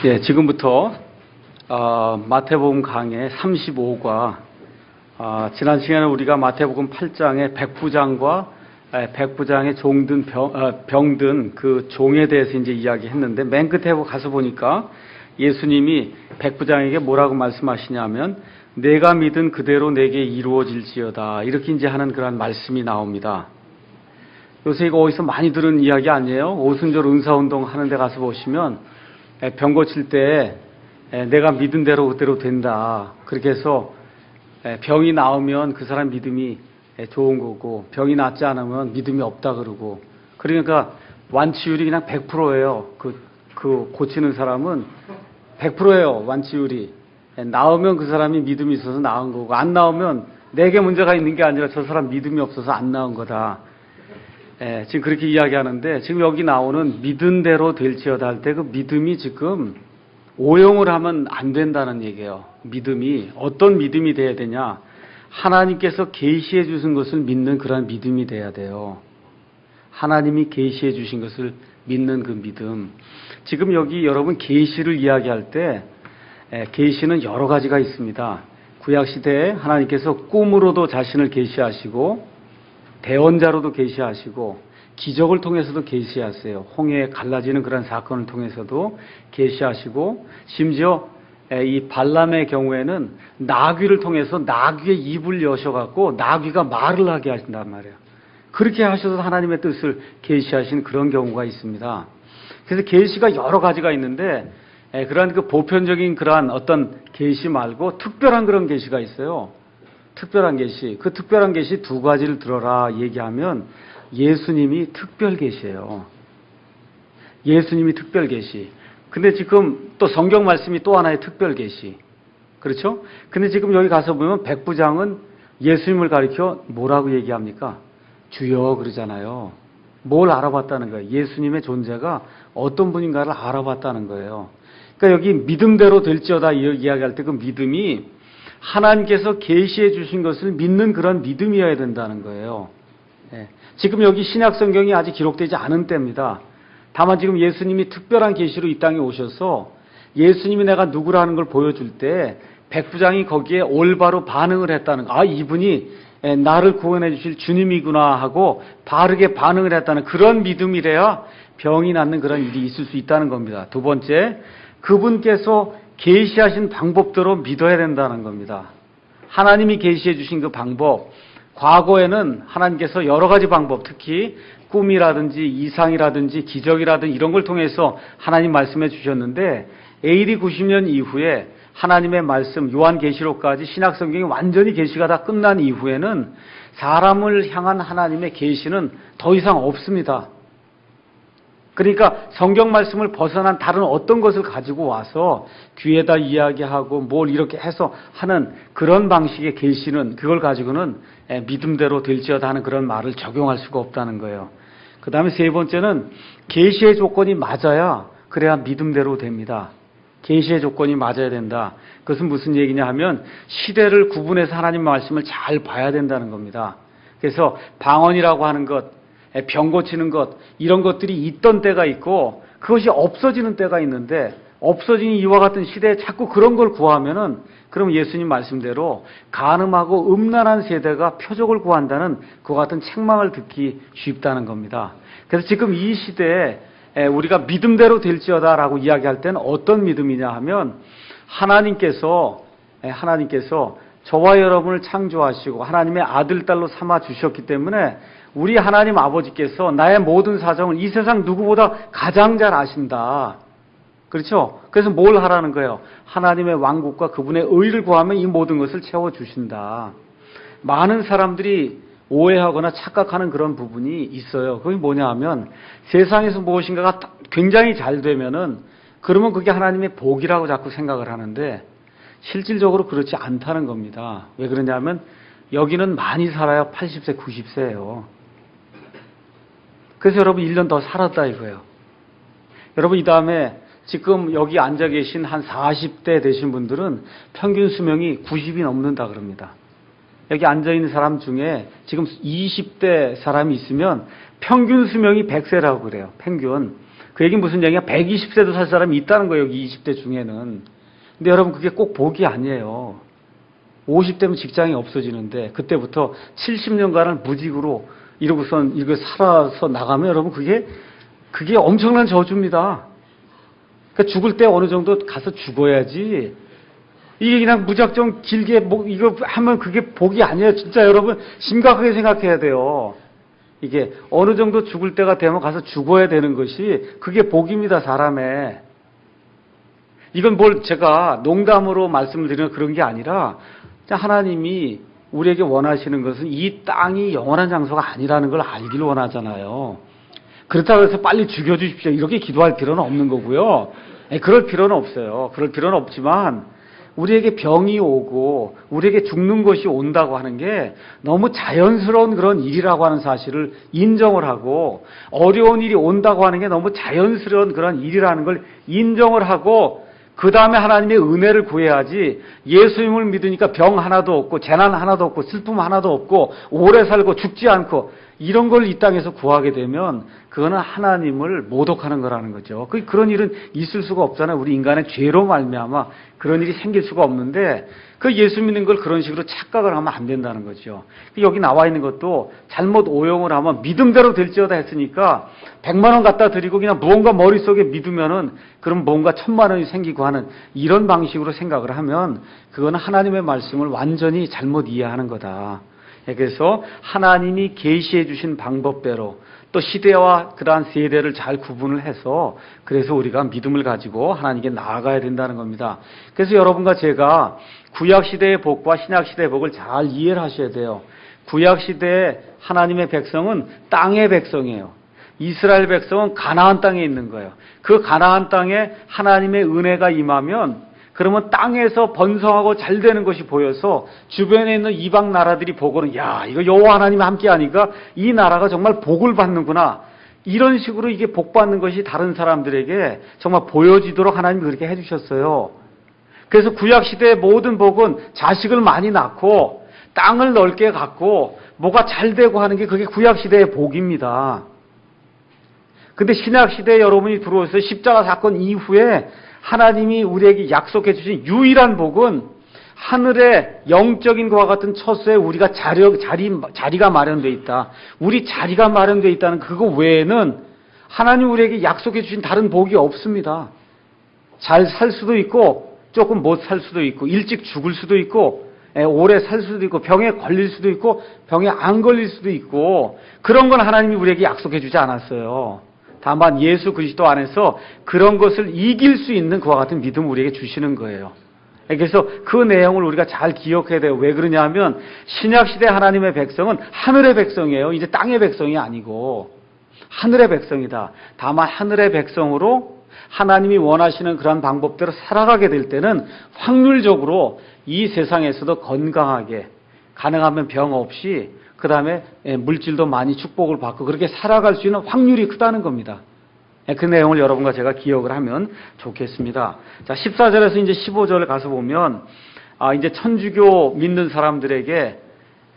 예, 지금부터 마태복음 강의 35과 지난 시간에 우리가 마태복음 8장의 백부장과 백부장의 종든 병든 그 종에 대해서 이제 이야기했는데, 맨 끝에 가서 보니까 예수님이 백부장에게 뭐라고 말씀하시냐면 내가 믿은 그대로 내게 이루어질지어다, 이렇게 이제 하는 그런 말씀이 나옵니다. 요새 이거 어디서 많이 들은 이야기 아니에요? 오순절 은사운동 하는 데 가서 보시면 병 고칠 때 내가 믿은 대로 그대로 된다, 그렇게 해서 병이 나오면 그 사람 믿음이 좋은 거고, 병이 낫지 않으면 믿음이 없다 그러고, 그러니까 완치율이 그냥 100%예요. 그 고치는 사람은 100%예요. 완치율이. 나오면 그 사람이 믿음이 있어서 나은 거고, 안 나오면 내게 문제가 있는 게 아니라 저 사람 믿음이 없어서 안 나은 거다. 지금 그렇게 이야기하는데, 지금 여기 나오는 믿은 대로 될지어다 할 때 그 믿음이 지금 오용을 하면 안 된다는 얘기예요. 믿음이 어떤 믿음이 돼야 되냐? 하나님께서 계시해 주신 것을 믿는 그런 믿음이 돼야 돼요. 하나님이 계시해 주신 것을 믿는 그 믿음. 지금 여기 여러분 계시를 이야기할 때 계시는 여러 가지가 있습니다. 구약 시대에 하나님께서 꿈으로도 자신을 계시하시고, 대언자로도 계시하시고, 기적을 통해서도 계시하세요. 홍해 갈라지는 그런 사건을 통해서도 계시하시고, 심지어 이 발람의 경우에는 나귀를 통해서 나귀의 입을 여셔갖고 나귀가 말을 하게 하신단 말이에요. 그렇게 하셔서 하나님의 뜻을 계시하신 그런 경우가 있습니다. 그래서 계시가 여러 가지가 있는데, 그러한 그 보편적인 그러한 어떤 계시 말고 특별한 그런 계시가 있어요. 특별한 계시. 그 특별한 계시 두 가지를 들어라 얘기하면 예수님이 특별 계시예요. 예수님이 특별 계시. 근데 지금 또 성경 말씀이 또 하나의 특별 계시. 그렇죠? 근데 지금 여기 가서 보면 백부장은 예수님을 가리켜 뭐라고 얘기합니까? 주여 그러잖아요. 뭘 알아봤다는 거예요? 예수님의 존재가 어떤 분인가를 알아봤다는 거예요. 그러니까 여기 믿음대로 될지어다 이야기할 때 그 믿음이 하나님께서 계시해 주신 것을 믿는 그런 믿음이어야 된다는 거예요. 지금 여기 신약 성경이 아직 기록되지 않은 때입니다. 다만 지금 예수님이 특별한 계시로 이 땅에 오셔서 예수님이 내가 누구라는 걸 보여줄 때 백부장이 거기에 올바로 반응을 했다는 거. 아, 이분이 나를 구원해 주실 주님이구나 하고 바르게 반응을 했다는 그런 믿음이래야 병이 낫는 그런 일이 있을 수 있다는 겁니다. 두 번째, 그분께서 계시하신 방법대로 믿어야 된다는 겁니다. 하나님이 계시해 주신 그 방법, 과거에는 하나님께서 여러 가지 방법, 특히 꿈이라든지 이상이라든지 기적이라든지 이런 걸 통해서 하나님 말씀해 주셨는데, AD 90년 이후에 하나님의 말씀, 요한계시록까지 신약성경이 완전히 계시가 다 끝난 이후에는 사람을 향한 하나님의 계시는 더 이상 없습니다. 그러니까 성경 말씀을 벗어난 다른 어떤 것을 가지고 와서 귀에다 이야기하고 뭘 이렇게 해서 하는 그런 방식의 계시는, 그걸 가지고는 믿음대로 될지어다 하는 그런 말을 적용할 수가 없다는 거예요. 그 다음에 세 번째는 계시의 조건이 맞아야 그래야 믿음대로 됩니다. 계시의 조건이 맞아야 된다. 그것은 무슨 얘기냐 하면 시대를 구분해서 하나님 말씀을 잘 봐야 된다는 겁니다. 그래서 방언이라고 하는 것, 병 고치는 것, 이런 것들이 있던 때가 있고 그것이 없어지는 때가 있는데, 없어진 이와 같은 시대에 자꾸 그런 걸 구하면은 그럼 예수님 말씀대로 간음하고 음란한 세대가 표적을 구한다는 그와 같은 책망을 듣기 쉽다는 겁니다. 그래서 지금 이 시대에 우리가 믿음대로 될지어다라고 이야기할 때는 어떤 믿음이냐 하면 하나님께서 저와 여러분을 창조하시고 하나님의 아들, 딸로 삼아 주셨기 때문에 우리 하나님 아버지께서 나의 모든 사정을 이 세상 누구보다 가장 잘 아신다. 그렇죠? 그래서 뭘 하라는 거예요? 하나님의 왕국과 그분의 의를 구하면 이 모든 것을 채워주신다. 많은 사람들이 오해하거나 착각하는 그런 부분이 있어요. 그게 뭐냐 하면 세상에서 무엇인가가 굉장히 잘 되면은 그러면 그게 하나님의 복이라고 자꾸 생각을 하는데 실질적으로 그렇지 않다는 겁니다. 왜 그러냐면 여기는 많이 살아야 80세, 90세예요. 그래서 여러분 1년 더 살았다 이거예요. 여러분 이 다음에 지금 여기 앉아 계신 한 40대 되신 분들은 평균 수명이 90이 넘는다 그럽니다. 여기 앉아 있는 사람 중에 지금 20대 사람이 있으면 평균 수명이 100세라고 그래요. 평균. 그 얘기 무슨 얘기야? 120세도 살 사람이 있다는 거예요, 여기 20대 중에는. 근데 여러분, 그게 꼭 복이 아니에요. 50대면 직장이 없어지는데, 그때부터 70년간을 무직으로 이러고선 이거 살아서 나가면 여러분, 그게 엄청난 저주입니다. 그러니까 죽을 때 어느 정도 가서 죽어야지. 이게 그냥 무작정 길게 이거 하면 그게 복이 아니에요. 진짜 여러분 심각하게 생각해야 돼요. 이게 어느 정도 죽을 때가 되면 가서 죽어야 되는 것이 그게 복입니다, 사람의. 이건 뭘 제가 농담으로 말씀을 드리는 그런 게 아니라 하나님이 우리에게 원하시는 것은 이 땅이 영원한 장소가 아니라는 걸 알기를 원하잖아요. 그렇다고 해서 빨리 죽여주십시오, 이렇게 기도할 필요는 없는 거고요. 그럴 필요는 없어요. 그럴 필요는 없지만 우리에게 병이 오고 우리에게 죽는 것이 온다고 하는 게 너무 자연스러운 그런 일이라고 하는 사실을 인정을 하고, 어려운 일이 온다고 하는 게 너무 자연스러운 그런 일이라는 걸 인정을 하고, 그 다음에 하나님의 은혜를 구해야지, 예수님을 믿으니까 병 하나도 없고 재난 하나도 없고 슬픔 하나도 없고 오래 살고 죽지 않고 이런 걸 이 땅에서 구하게 되면 그거는 하나님을 모독하는 거라는 거죠. 그런 일은 있을 수가 없잖아요. 우리 인간의 죄로 말미암아 그런 일이 생길 수가 없는데, 그 예수 믿는 걸 그런 식으로 착각을 하면 안 된다는 거죠. 여기 나와 있는 것도 잘못 오용을 하면 믿음대로 될지어다 했으니까 100만 원 갖다 드리고 그냥 무언가 머릿속에 믿으면은 그럼 뭔가 1000만 원이 생기고 하는 이런 방식으로 생각을 하면 그거는 하나님의 말씀을 완전히 잘못 이해하는 거다. 그래서 하나님이 계시해 주신 방법대로 또 시대와 그러한 세대를 잘 구분을 해서, 그래서 우리가 믿음을 가지고 하나님께 나아가야 된다는 겁니다. 그래서 여러분과 제가 구약시대의 복과 신약시대의 복을 잘 이해를 하셔야 돼요. 구약시대의 하나님의 백성은 땅의 백성이에요. 이스라엘 백성은 가나안 땅에 있는 거예요. 그 가나안 땅에 하나님의 은혜가 임하면 그러면 땅에서 번성하고 잘 되는 것이 보여서 주변에 있는 이방 나라들이 보고는, 야, 이거 여호와 하나님이 함께하니까 이 나라가 정말 복을 받는구나. 이런 식으로 이게 복 받는 것이 다른 사람들에게 정말 보여지도록 하나님이 그렇게 해주셨어요. 그래서 구약시대의 모든 복은 자식을 많이 낳고 땅을 넓게 갖고 뭐가 잘 되고 하는 게 그게 구약시대의 복입니다. 근데 신약시대에 여러분이 들어오셔서 십자가 사건 이후에 하나님이 우리에게 약속해 주신 유일한 복은 하늘의 영적인 것과 같은 처소에 우리가 자리가 마련되어 있다. 우리 자리가 마련되어 있다는 그거 외에는 하나님 우리에게 약속해 주신 다른 복이 없습니다. 잘 살 수도 있고 조금 못 살 수도 있고 일찍 죽을 수도 있고 오래 살 수도 있고 병에 걸릴 수도 있고 병에 안 걸릴 수도 있고, 그런 건 하나님이 우리에게 약속해 주지 않았어요. 다만 예수 그리스도 안에서 그런 것을 이길 수 있는 그와 같은 믿음을 우리에게 주시는 거예요. 그래서 그 내용을 우리가 잘 기억해야 돼요. 왜 그러냐 하면 신약시대 하나님의 백성은 하늘의 백성이에요. 이제 땅의 백성이 아니고 하늘의 백성이다. 다만 하늘의 백성으로 하나님이 원하시는 그런 방법대로 살아가게 될 때는 확률적으로 이 세상에서도 건강하게, 가능하면 병 없이, 그 다음에 물질도 많이 축복을 받고 그렇게 살아갈 수 있는 확률이 크다는 겁니다. 그 내용을 여러분과 제가 기억을 하면 좋겠습니다. 자, 14절에서 이제 15절을 가서 보면, 이제 천주교 믿는 사람들에게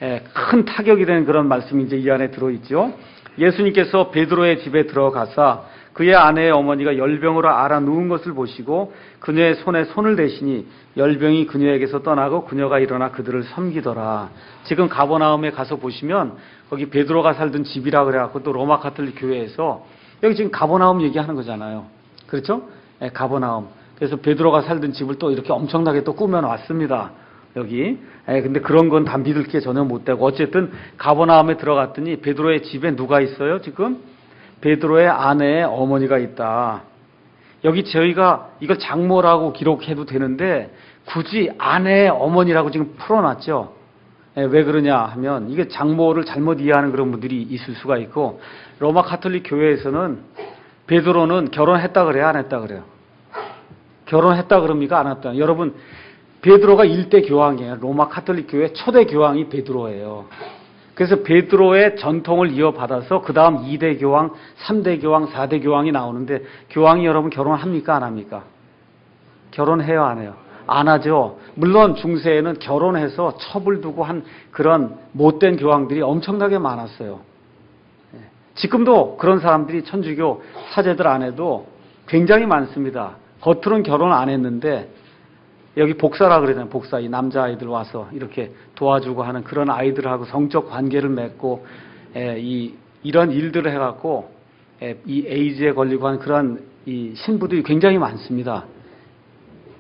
큰 타격이 되는 그런 말씀이 이제 이 안에 들어있죠. 예수님께서 베드로의 집에 들어가사 그의 아내의 어머니가 열병으로 앓아 누운 것을 보시고 그녀의 손에 손을 대시니 열병이 그녀에게서 떠나고 그녀가 일어나 그들을 섬기더라. 지금 가버나움에 가서 보시면 거기 베드로가 살던 집이라 그래갖고 또 로마 가톨릭 교회에서, 여기 지금 가버나움 얘기하는 거잖아요. 그렇죠? 가버나움. 그래서 베드로가 살던 집을 또 이렇게 엄청나게 또 꾸며놨습니다. 여기. 근데 그런 건 다 믿을 게 전혀 못 되고, 어쨌든 가버나움에 들어갔더니 베드로의 집에 누가 있어요? 지금 베드로의 아내의 어머니가 있다. 여기 저희가 이걸 장모라고 기록해도 되는데 굳이 아내의 어머니라고 지금 풀어놨죠. 왜 그러냐 하면 이게 장모를 잘못 이해하는 그런 분들이 있을 수가 있고, 로마 가톨릭 교회에서는 베드로는 결혼했다 그래요, 안 했다 그래요? 결혼했다 그럽니까, 안 했다? 여러분, 베드로가 1대 교황이에요. 로마 가톨릭 교회 초대 교황이 베드로예요. 그래서 베드로의 전통을 이어받아서 그 다음 2대 교황, 3대 교황, 4대 교황이 나오는데, 교황이 여러분 결혼합니까, 안 합니까? 결혼해요, 안 해요? 안 하죠. 물론 중세에는 결혼해서 첩을 두고 한 그런 못된 교황들이 엄청나게 많았어요. 지금도 그런 사람들이 천주교 사제들 안에도 굉장히 많습니다. 겉으로는 결혼 안 했는데 여기 복사라 그러잖아요. 복사. 이 남자아이들 와서 이렇게 도와주고 하는 그런 아이들하고 성적 관계를 맺고 이런 일들을 해갖고 이 에이즈에 걸리고 하는 그런 이 신부들이 굉장히 많습니다.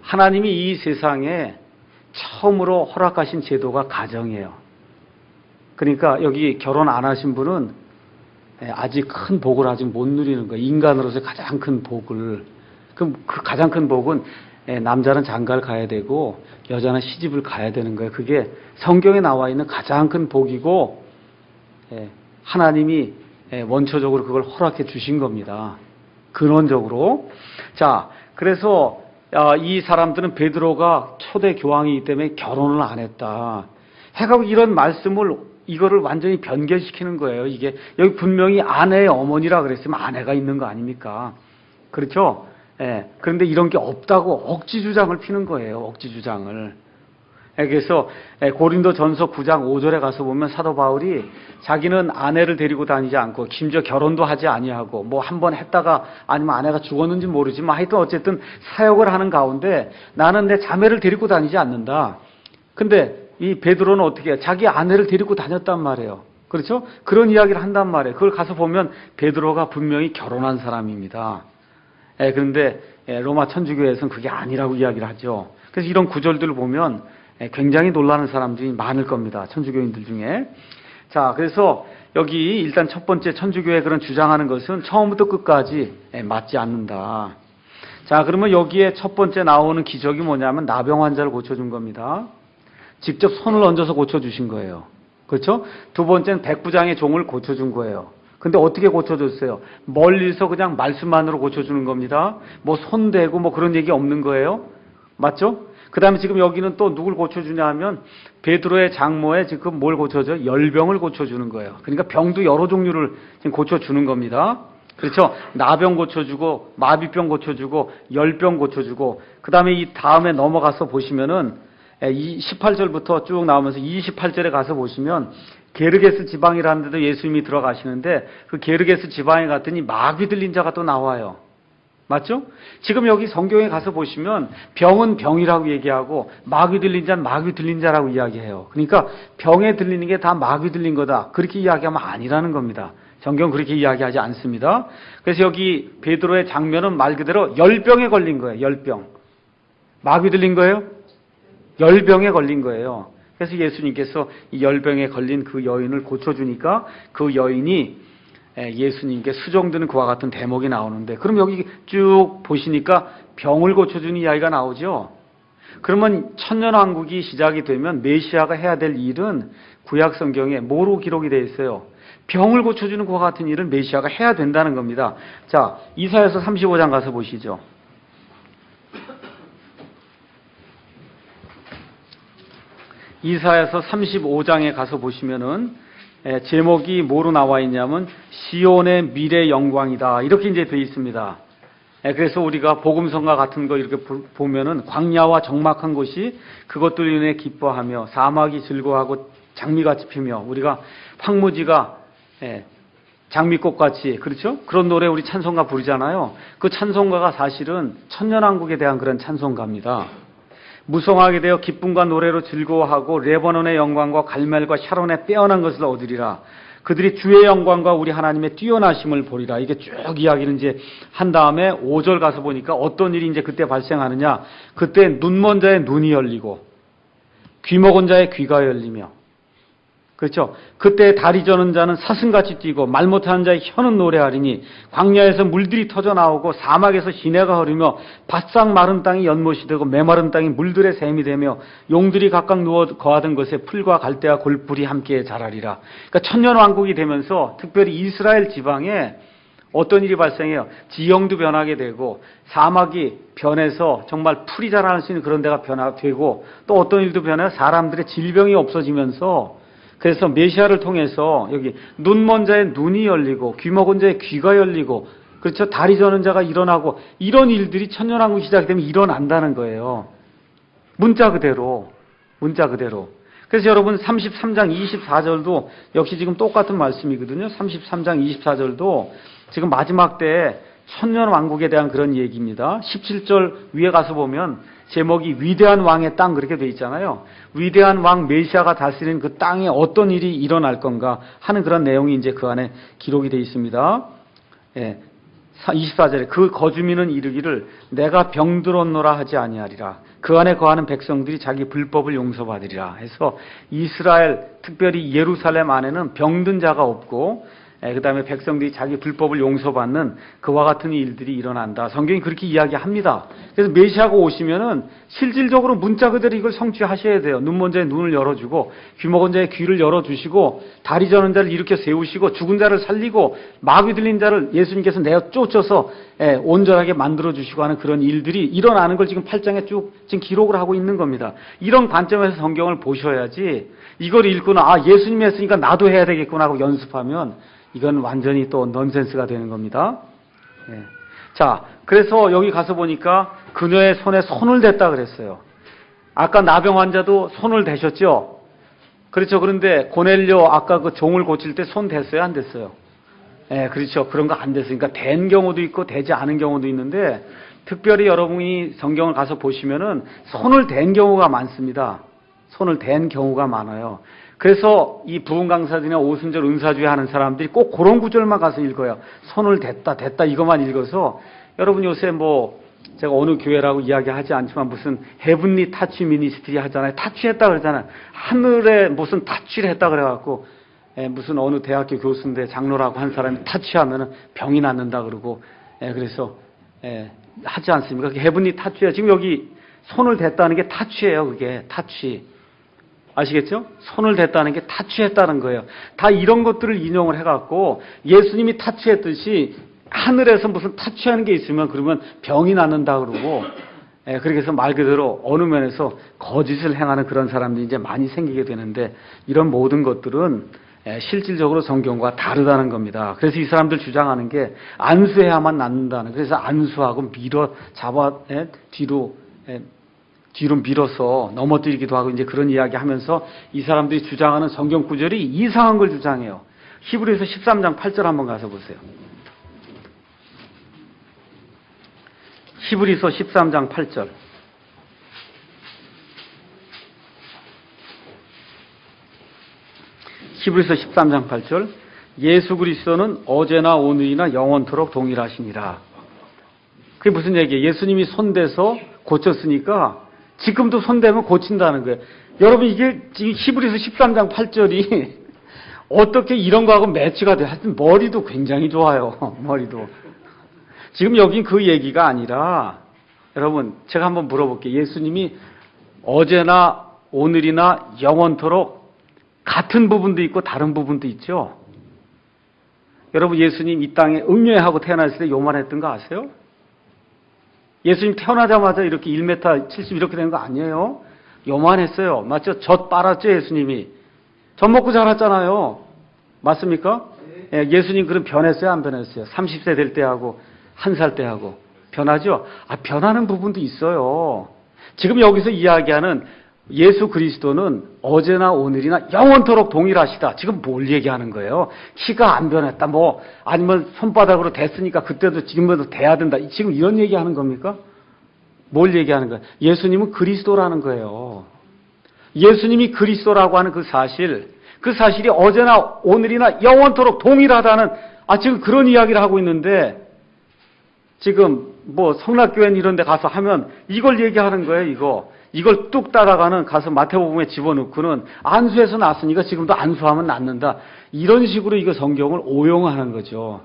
하나님이 이 세상에 처음으로 허락하신 제도가 가정이에요. 그러니까 여기 결혼 안 하신 분은 아직 큰 복을 아직 못 누리는 거예요. 인간으로서 가장 큰 복을. 그럼 그 가장 큰 복은 남자는 장가를 가야 되고 여자는 시집을 가야 되는 거예요. 그게 성경에 나와 있는 가장 큰 복이고 하나님이 원초적으로 그걸 허락해 주신 겁니다. 근원적으로. 자, 그래서 이 사람들은 베드로가 초대 교황이기 때문에 결혼을 안 했다. 해가지고 이런 말씀을 이거를 완전히 변결시키는 거예요. 이게 여기 분명히 아내의 어머니라 그랬으면 아내가 있는 거 아닙니까? 그렇죠? 그런데 이런 게 없다고 억지 주장을 피는 거예요. 억지 주장을. 그래서 고린도 전서 9장 5절에 가서 보면 사도 바울이 자기는 아내를 데리고 다니지 않고 심지어 결혼도 하지 아니하고 뭐 한 번 했다가 아니면 아내가 죽었는지 모르지만 하여튼 어쨌든 사역을 하는 가운데 나는 내 자매를 데리고 다니지 않는다. 근데 이 베드로는 어떻게 해요? 자기 아내를 데리고 다녔단 말이에요. 그렇죠? 그런 이야기를 한단 말이에요. 그걸 가서 보면 베드로가 분명히 결혼한 사람입니다. 그런데 로마 천주교에서는 그게 아니라고 이야기를 하죠. 그래서 이런 구절들을 보면 굉장히 놀라는 사람들이 많을 겁니다. 천주교인들 중에. 자, 그래서 여기 일단 첫 번째 천주교의 그런 주장하는 것은 처음부터 끝까지 맞지 않는다. 자, 그러면 여기에 첫 번째 나오는 기적이 뭐냐면 나병 환자를 고쳐준 겁니다. 직접 손을 얹어서 고쳐주신 거예요. 그렇죠? 두 번째는 백부장의 종을 고쳐준 거예요. 근데 어떻게 고쳐줬어요? 멀리서 그냥 말씀만으로 고쳐주는 겁니다. 뭐 손대고 뭐 그런 얘기 없는 거예요. 맞죠? 그 다음에 지금 여기는 또 누굴 고쳐주냐 하면 베드로의 장모에 지금 뭘 고쳐줘? 열병을 고쳐주는 거예요. 그러니까 병도 여러 종류를 지금 고쳐주는 겁니다. 그렇죠? 나병 고쳐주고 마비병 고쳐주고 열병 고쳐주고 그 다음에 이 다음에 넘어가서 보시면은 이 18절부터 쭉 나오면서 28절에 가서 보시면 게르게스 지방이라는 데도 예수님이 들어가시는데 그 게르게스 지방에 갔더니 마귀 들린 자가 또 나와요. 맞죠? 지금 여기 성경에 가서 보시면 병은 병이라고 얘기하고 마귀 들린 자는 마귀 들린 자라고 이야기해요. 그러니까 병에 들리는 게 다 마귀 들린 거다. 그렇게 이야기하면 아니라는 겁니다. 성경은 그렇게 이야기하지 않습니다. 그래서 여기 베드로의 장면은 말 그대로 열병에 걸린 거예요. 열병. 마귀 들린 거예요? 열병에 걸린 거예요. 그래서 예수님께서 이 열병에 걸린 그 여인을 고쳐주니까 그 여인이 예수님께 수종드는 그와 같은 대목이 나오는데 그럼 여기 쭉 보시니까 병을 고쳐주는 이야기가 나오죠. 그러면 천년왕국이 시작이 되면 메시아가 해야 될 일은 구약 성경에 뭐로 기록이 되어 있어요? 병을 고쳐주는 그와 같은 일은 메시아가 해야 된다는 겁니다. 자, 이사야서 35장 가서 보시죠. 이사야서 35장에 가서 보시면은 제목이 뭐로 나와 있냐면 시온의 미래 영광이다 이렇게 이제 되어 있습니다. 그래서 우리가 복음성가 같은 거 이렇게 보면은 광야와 적막한 곳이 그것들로 인해 기뻐하며 사막이 즐거워하고 장미같이 피며 우리가 황무지가 장미꽃같이 그렇죠? 그런 노래 우리 찬송가 부르잖아요. 그 찬송가가 사실은 천년왕국에 대한 그런 찬송가입니다. 무성하게 되어 기쁨과 노래로 즐거워하고 레바논의 영광과 갈멜과 샤론의 빼어난 것을 얻으리라. 그들이 주의 영광과 우리 하나님의 뛰어나심을 보리라. 이게 쭉 이야기를 이제 한 다음에 5절 가서 보니까 어떤 일이 이제 그때 발생하느냐. 그때 눈먼 자의 눈이 열리고 귀 먹은 자의 귀가 열리며 그렇죠? 그때 다리 저는 자는 사슴같이 뛰고 말 못하는 자의 혀는 노래하리니 광야에서 물들이 터져 나오고 사막에서 시내가 흐르며 바싹 마른 땅이 연못이 되고 메마른 땅이 물들의 샘이 되며 용들이 각각 누워 거하던 것에 풀과 갈대와 골풀이 함께 자라리라. 그러니까 천년왕국이 되면서 특별히 이스라엘 지방에 어떤 일이 발생해요? 지형도 변하게 되고 사막이 변해서 정말 풀이 자라날 수 있는 그런 데가 변화되고 또 어떤 일도 변해요? 사람들의 질병이 없어지면서 그래서 메시아를 통해서 여기 눈먼 자의 눈이 열리고 귀 먹은 자의 귀가 열리고 그렇죠? 다리 저는 자가 일어나고 이런 일들이 천년왕국이 시작되면 일어난다는 거예요. 문자 그대로. 그래서 여러분 33장 24절도 역시 지금 똑같은 말씀이거든요. 33장 24절도 지금 마지막 때에 천년 왕국에 대한 그런 얘기입니다. 17절 위에 가서 보면 제목이 위대한 왕의 땅 그렇게 돼 있잖아요. 위대한 왕 메시아가 다스리는 그 땅에 어떤 일이 일어날 건가 하는 그런 내용이 이제 그 안에 기록이 돼 있습니다. 예. 24절에 그 거주민은 이르기를 내가 병들었노라 하지 아니하리라. 그 안에 거하는 백성들이 자기 불법을 용서받으리라 해서 이스라엘 특별히 예루살렘 안에는 병든 자가 없고 그 다음에 백성들이 자기 불법을 용서받는 그와 같은 일들이 일어난다. 성경이 그렇게 이야기합니다. 그래서 메시아가 오시면은 실질적으로 문자 그대로 이걸 성취하셔야 돼요. 눈 먼 자의 눈을 열어주고 귀 먹은 자의 귀를 열어주시고 다리 저는 자를 일으켜 세우시고 죽은 자를 살리고 마귀 들린 자를 예수님께서 내어 쫓아서 온전하게 만들어주시고 하는 그런 일들이 일어나는 걸 지금 8장에 쭉 지금 기록을 하고 있는 겁니다. 이런 관점에서 성경을 보셔야지 이걸 읽거나 예수님이 했으니까 나도 해야 되겠구나 하고 연습하면 이건 완전히 또 넌센스가 되는 겁니다. 예. 자, 그래서 여기 가서 보니까 그녀의 손에 손을 댔다 그랬어요. 아까 나병 환자도 손을 대셨죠? 그렇죠. 그런데 고넬료 아까 그 종을 고칠 때 손 댔어요? 안 댔어요? 예, 그렇죠. 그런 거 안 됐으니까 댄 경우도 있고 되지 않은 경우도 있는데 특별히 여러분이 성경을 가서 보시면은 손을 댄 경우가 많습니다. 손을 댄 경우가 많아요. 그래서 이 부흥 강사들이나 오순절 은사주의 하는 사람들이 꼭 그런 구절만 가서 읽어요. 손을 댔다 이것만 읽어서 여러분 요새 뭐 제가 어느 교회라고 이야기하지 않지만 무슨 헤븐리 타치 미니스트리 하잖아요. 타치했다 그러잖아요. 하늘에 무슨 타치를 했다 그래갖고 무슨 어느 대학교 교수인데 장로라고 한 사람이 타치하면은 병이 낫는다 그러고 그래서 하지 않습니까? 헤븐리 타치예요. 지금 여기 손을 댔다는 게 타치예요. 그게 타치. 아시겠죠? 손을 댔다는 게 타치했다는 거예요. 다 이런 것들을 인용을 해갖고 예수님이 타치했듯이 하늘에서 무슨 타치하는 게 있으면 그러면 병이 낫는다 그러고 그렇게 해서 말 그대로 어느 면에서 거짓을 행하는 그런 사람들이 이제 많이 생기게 되는데 이런 모든 것들은 실질적으로 성경과 다르다는 겁니다. 그래서 이 사람들 주장하는 게 안수해야만 낫는다는 그래서 안수하고 뒤로 밀어서 넘어뜨리기도 하고 이제 그런 이야기 하면서 이 사람들이 주장하는 성경 구절이 이상한 걸 주장해요. 히브리서 13장 8절 한번 가서 보세요. 히브리서 13장 8절. 히브리서 13장 8절. 예수 그리스도는 어제나 오늘이나 영원토록 동일하시니라. 그게 무슨 얘기예요? 예수님이 손대서 고쳤으니까 지금도 손대면 고친다는 거예요. 여러분 이게 지금 히브리서 13장 8절이 어떻게 이런 거하고 매치가 돼? 하여튼 머리도 굉장히 좋아요. 머리도. 지금 여긴 그 얘기가 아니라 여러분 제가 한번 물어볼게요. 예수님이 어제나 오늘이나 영원토록 같은 부분도 있고 다른 부분도 있죠. 여러분 예수님 이 땅에 음녀하고 태어났을 때 요만했던 거 아세요? 예수님 태어나자마자 이렇게 1m 70 이렇게 된 거 아니에요? 요만했어요. 맞죠? 젖 빨았죠, 예수님이. 젖 먹고 자랐잖아요. 맞습니까? 예수님 그럼 변했어요, 안 변했어요? 30세 될 때하고 1살 때하고 변하죠? 변하는 부분도 있어요. 지금 여기서 이야기하는 예수 그리스도는 어제나 오늘이나 영원토록 동일하시다. 지금 뭘 얘기하는 거예요? 키가 안 변했다. 뭐 아니면 손바닥으로 댔으니까 그때도 지금도 돼야 된다. 지금 이런 얘기하는 겁니까? 뭘 얘기하는 거예요? 예수님은 그리스도라는 거예요. 예수님이 그리스도라고 하는 그 사실이 어제나 오늘이나 영원토록 동일하다는 지금 그런 이야기를 하고 있는데 지금 뭐 성락교회 이런 데 가서 하면 이걸 얘기하는 거예요. 이걸 뚝 따라가는 가서 마태복음에 집어넣고는 안수해서 났으니까 지금도 안수하면 낫는다. 이런 식으로 이거 성경을 오용하는 거죠.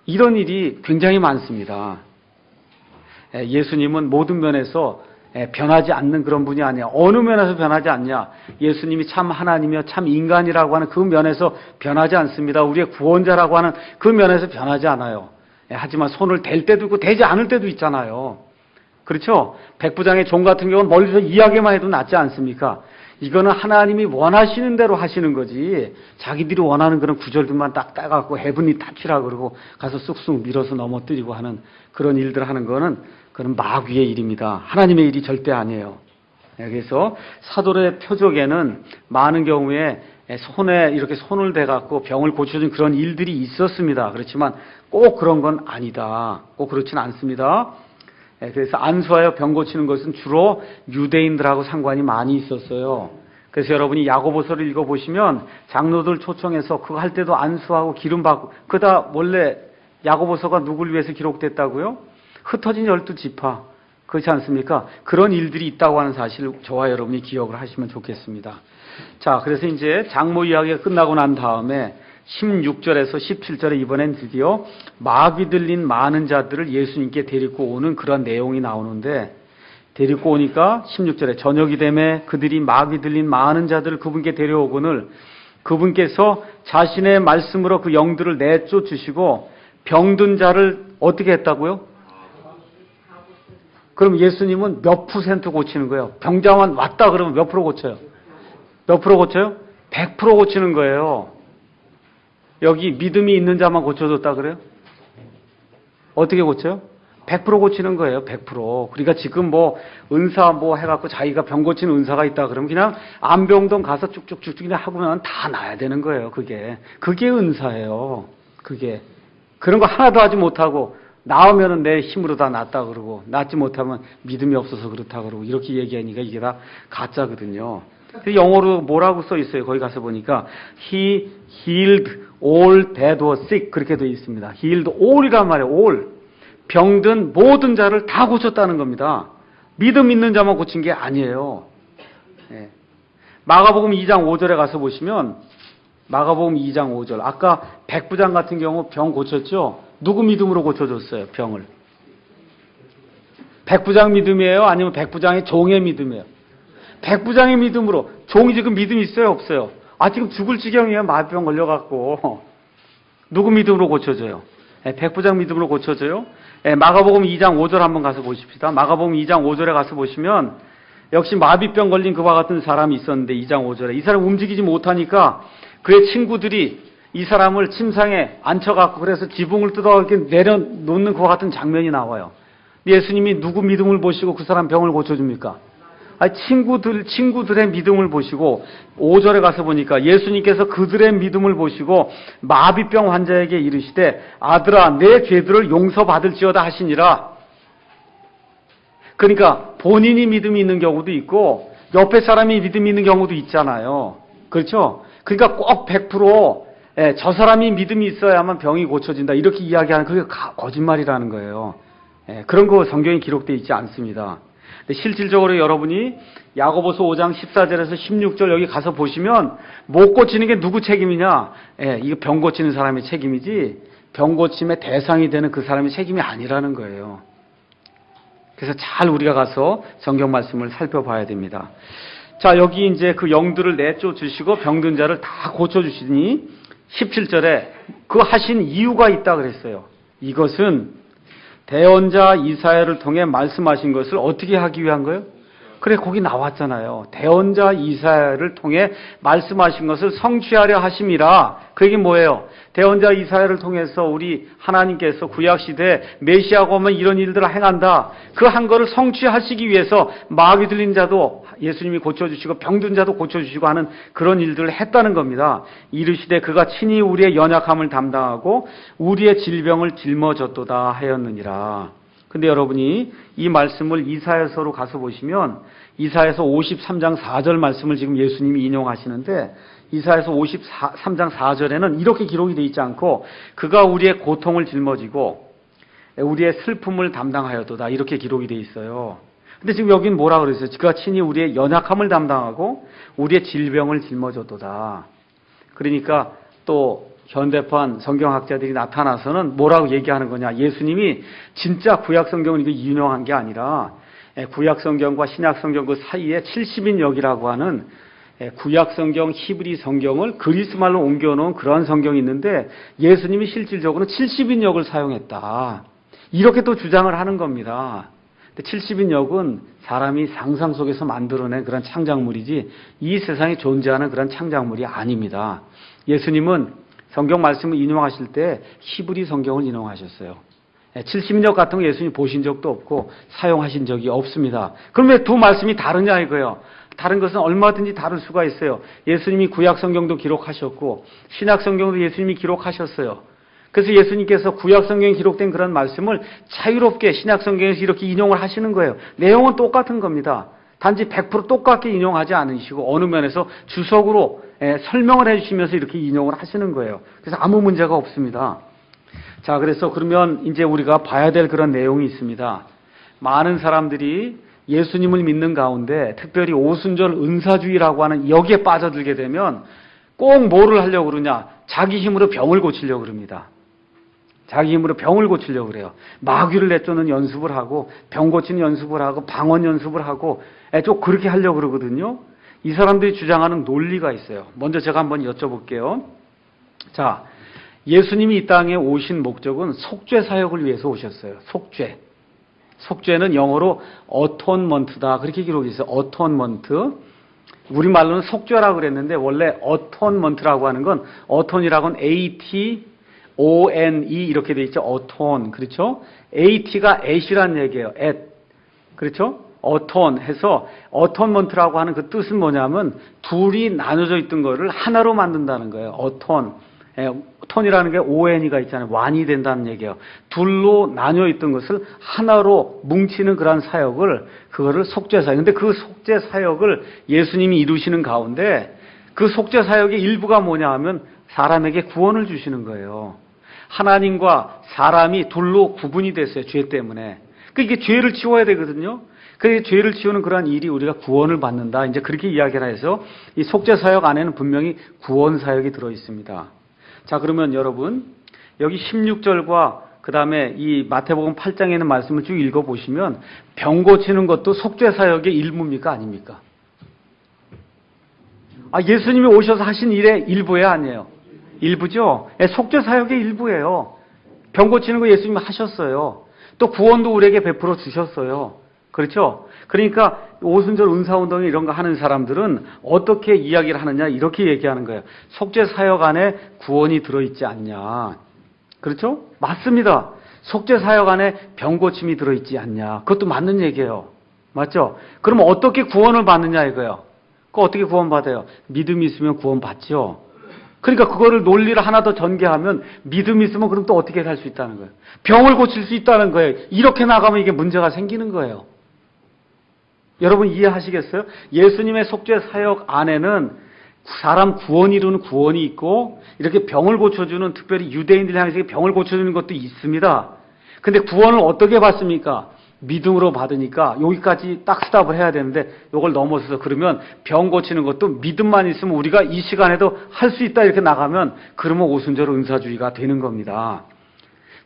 이런 일이 굉장히 많습니다. 예수님은 모든 면에서 변하지 않는 그런 분이 아니야. 어느 면에서 변하지 않냐? 예수님이 참 하나님이며 참 인간이라고 하는 그 면에서 변하지 않습니다. 우리의 구원자라고 하는 그 면에서 변하지 않아요. 하지만 손을 댈 때도 있고 대지 않을 때도 있잖아요. 그렇죠? 백부장의 종 같은 경우는 멀리서 이야기만 해도 낫지 않습니까? 이거는 하나님이 원하시는 대로 하시는 거지 자기들이 원하는 그런 구절들만 딱 따갖고 헤븐리 타치라 그러고 가서 쑥쑥 밀어서 넘어뜨리고 하는 그런 일들 하는 거는 그건 마귀의 일입니다. 하나님의 일이 절대 아니에요. 그래서 사도의 표적에는 많은 경우에 손에 이렇게 손을 대갖고 병을 고쳐준 그런 일들이 있었습니다. 그렇지만 꼭 그런 건 아니다. 꼭 그렇지는 않습니다. 그래서 안수하여 병 고치는 것은 주로 유대인들하고 상관이 많이 있었어요. 그래서 여러분이 야고보서를 읽어보시면 장로들 초청해서 그거 할 때도 안수하고 기름 받고, 그다 원래 야고보서가 누굴 위해서 기록됐다고요? 흩어진 12지파. 그렇지 않습니까? 그런 일들이 있다고 하는 사실을 저와 여러분이 기억을 하시면 좋겠습니다. 자, 그래서 이제 장모 이야기가 끝나고 난 다음에 16절에서 17절에 이번엔 드디어 마귀 들린 많은 자들을 예수님께 데리고 오는 그런 내용이 나오는데, 데리고 오니까 16절에 저녁이 되매 그들이 마귀 들린 많은 자들을 그분께 데려오거늘 그분께서 자신의 말씀으로 그 영들을 내쫓으시고 병든 자를 어떻게 했다고요? 그럼 예수님은 몇 % 고치는 거예요? 병자만 왔다 그러면 몇 프로 고쳐요? 몇 프로 고쳐요? 100% 고치는 거예요. 여기 믿음이 있는 자만 고쳐줬다 그래요? 어떻게 고쳐요? 100% 고치는 거예요. 100%. 그러니까 지금 뭐 은사 뭐 해갖고 자기가 병 고치는 은사가 있다 그러면 그냥 안병동 가서 쭉쭉쭉쭉 그냥 하고는 다 나야 되는 거예요. 그게 은사예요. 그게 그런 거 하나도 하지 못하고 나오면은 내 힘으로 다 낫다 그러고 낫지 못하면 믿음이 없어서 그렇다 그러고 이렇게 얘기하니까 이게 다 가짜거든요. 영어로 뭐라고 써 있어요? 거기 가서 보니까 He healed all that was sick 그렇게 되어 있습니다. healed all이란 말이에요. all. 병든 모든 자를 다 고쳤다는 겁니다. 믿음 있는 자만 고친 게 아니에요. 네. 마가복음 2장 5절에 가서 보시면 마가복음 2장 5절 아까 백부장 같은 경우 병 고쳤죠? 누구 믿음으로 고쳐줬어요? 병을. 백부장 믿음이에요? 아니면 백부장의 종의 믿음이에요? 백부장의 믿음으로. 종이 지금 믿음이 있어요? 없어요? 지금 죽을 지경이에요. 마병 걸려갖고. 누구 믿음으로 고쳐줘요? 백부장 믿음으로 고쳐줘요? 마가복음 2장 5절 한번 가서 보십시다. 마가복음 2장 5절에 가서 보시면 역시 마비병 걸린 그와 같은 사람이 있었는데 2장 5절에 이 사람 움직이지 못하니까 그의 친구들이 이 사람을 침상에 앉혀갖고 그래서 지붕을 뜯어 이렇게 내려놓는 그와 같은 장면이 나와요. 예수님이 누구 믿음을 보시고 그 사람 병을 고쳐줍니까? 친구들의 믿음을 보시고 5절에 가서 보니까 예수님께서 그들의 믿음을 보시고 마비병 환자에게 이르시되 아들아 내 죄들을 용서받을지어다 하시니라. 그러니까 본인이 믿음이 있는 경우도 있고 옆에 사람이 믿음이 있는 경우도 있잖아요. 그렇죠? 그러니까 꼭 100% 저 사람이 믿음이 있어야만 병이 고쳐진다 이렇게 이야기하는 그게 거짓말이라는 거예요. 그런 거 성경에 기록되어 있지 않습니다. 실질적으로 여러분이 야고보서 5장 14절에서 16절 여기 가서 보시면 못 고치는 게 누구 책임이냐? 이거 병 고치는 사람의 책임이지 병 고침의 대상이 되는 그 사람의 책임이 아니라는 거예요. 그래서 잘 우리가 가서 성경 말씀을 살펴봐야 됩니다. 자, 여기 이제 그 영들을 내쫓으시고 병든 자를 다 고쳐주시니 17절에 그 하신 이유가 있다 그랬어요. 이것은 대언자 이사야를 통해 말씀하신 것을 어떻게 하기 위한 거예요? 그래, 거기 나왔잖아요. 대언자 이사야를 통해 말씀하신 것을 성취하려 하심이라. 그 얘기 뭐예요? 대언자 이사야를 통해서 우리 하나님께서 구약시대에 메시아가 오면 이런 일들을 행한다. 그 한 거를 성취하시기 위해서 마귀 들린 자도 예수님이 고쳐주시고 병든 자도 고쳐주시고 하는 그런 일들을 했다는 겁니다. 이르시되 그가 친히 우리의 연약함을 담당하고 우리의 질병을 짊어졌도다 하였느니라. 근데 여러분이 이 말씀을 이사야서로 가서 보시면 이사야서 53장 4절 말씀을 지금 예수님이 인용하시는데 이사야서 53장 4절에는 이렇게 기록이 되어 있지 않고 그가 우리의 고통을 짊어지고 우리의 슬픔을 담당하였도다 이렇게 기록이 되어 있어요. 근데 지금 여기는 뭐라 그랬어요? 그가 친히 우리의 연약함을 담당하고 우리의 질병을 짊어졌도다. 그러니까 또 현대판 성경학자들이 나타나서는 뭐라고 얘기하는 거냐? 예수님이 진짜 구약성경을 이거 인용한 게 아니라 구약성경과 신약성경 그 사이에 70인역이라고 하는 구약성경 히브리 성경을 그리스말로 옮겨놓은 그런 성경이 있는데 예수님이 실질적으로 70인역을 사용했다. 이렇게 또 주장을 하는 겁니다. 70인역은 사람이 상상 속에서 만들어낸 그런 창작물이지 이 세상에 존재하는 그런 창작물이 아닙니다. 예수님은 성경 말씀을 인용하실 때 히브리 성경을 인용하셨어요. 칠십력 같은 거 예수님이 보신 적도 없고 사용하신 적이 없습니다. 그럼 왜 두 말씀이 다르냐 이거예요. 다른 것은 얼마든지 다를 수가 있어요. 예수님이 구약 성경도 기록하셨고 신약 성경도 예수님이 기록하셨어요. 그래서 예수님께서 구약 성경에 기록된 그런 말씀을 자유롭게 신약 성경에서 이렇게 인용을 하시는 거예요. 내용은 똑같은 겁니다. 단지 100% 똑같게 인용하지 않으시고 어느 면에서 주석으로 설명을 해주시면서 이렇게 인용을 하시는 거예요. 그래서 아무 문제가 없습니다. 자, 그래서 그러면 이제 우리가 봐야 될 그런 내용이 있습니다. 많은 사람들이 예수님을 믿는 가운데 특별히 오순절 은사주의라고 하는 여기에 빠져들게 되면 꼭 뭐를 하려고 그러냐? 자기 힘으로 병을 고치려고 그럽니다. 자기 힘으로 병을 고치려고 그래요. 마귀를 내쫓는 연습을 하고 병 고치는 연습을 하고 방언 연습을 하고 좀 그렇게 하려고 그러거든요. 이 사람들이 주장하는 논리가 있어요. 먼저 제가 한번 여쭤볼게요. 자, 예수님이 이 땅에 오신 목적은 속죄 사역을 위해서 오셨어요. 속죄. 속죄는 영어로 어톤먼트다. 그렇게 기록이 있어요. 어톤먼트. 우리말로는 속죄라고 그랬는데 원래 어톤먼트라고 하는 건 어톤이라고 하는 A-T-O-N-E 이렇게 돼 있죠. 어톤. 그렇죠? A-T가 at이란 얘기예요. at. 그렇죠? 어톤 해서 어톤먼트라고 하는 그 뜻은 뭐냐면 둘이 나눠져 있던 거를 하나로 만든다는 거예요. 어톤. 톤이라는 게 ON이가 있잖아요. 완이 된다는 얘기예요. 둘로 나뉘어 있던 것을 하나로 뭉치는 그런 사역을 그거를 속죄 사역. 근데 그 속죄 사역을 예수님이 이루시는 가운데 그 속죄 사역의 일부가 뭐냐 하면 사람에게 구원을 주시는 거예요. 하나님과 사람이 둘로 구분이 됐어요. 죄 때문에. 그러니까 이게 죄를 치워야 되거든요. 그래서 죄를 치우는 그러한 일이 우리가 구원을 받는다. 이제 그렇게 이야기를 해서 이 속죄 사역 안에는 분명히 구원 사역이 들어 있습니다. 자, 그러면 여러분 여기 16절과 그 다음에 이 마태복음 8장에 있는 말씀을 쭉 읽어보시면 병 고치는 것도 속죄 사역의 일부입니까? 아닙니까? 예수님이 오셔서 하신 일의 일부예요? 아니에요? 일부죠? 속죄 사역의 일부예요. 병 고치는 거 예수님이 하셨어요. 또 구원도 우리에게 베풀어 주셨어요. 그렇죠? 그러니까 오순절 은사운동 이런 거 하는 사람들은 어떻게 이야기를 하느냐 이렇게 얘기하는 거예요. 속죄 사역 안에 구원이 들어있지 않냐. 그렇죠? 맞습니다. 속죄 사역 안에 병 고침이 들어있지 않냐. 그것도 맞는 얘기예요. 맞죠? 그럼 어떻게 구원을 받느냐 이거예요. 그거 어떻게 구원받아요? 믿음이 있으면 구원받죠. 그러니까 그거를 논리를 하나 더 전개하면 믿음이 있으면 그럼 또 어떻게 살 수 있다는 거예요? 병을 고칠 수 있다는 거예요. 이렇게 나가면 이게 문제가 생기는 거예요. 여러분 이해하시겠어요? 예수님의 속죄 사역 안에는 사람 구원 이루는 구원이 있고 이렇게 병을 고쳐주는 특별히 유대인들 향해서 병을 고쳐주는 것도 있습니다. 근데 구원을 어떻게 받습니까? 믿음으로 받으니까 여기까지 딱 스탑을 해야 되는데 이걸 넘어서서 그러면 병 고치는 것도 믿음만 있으면 우리가 이 시간에도 할 수 있다 이렇게 나가면 그러면 오순절 은사주의가 되는 겁니다.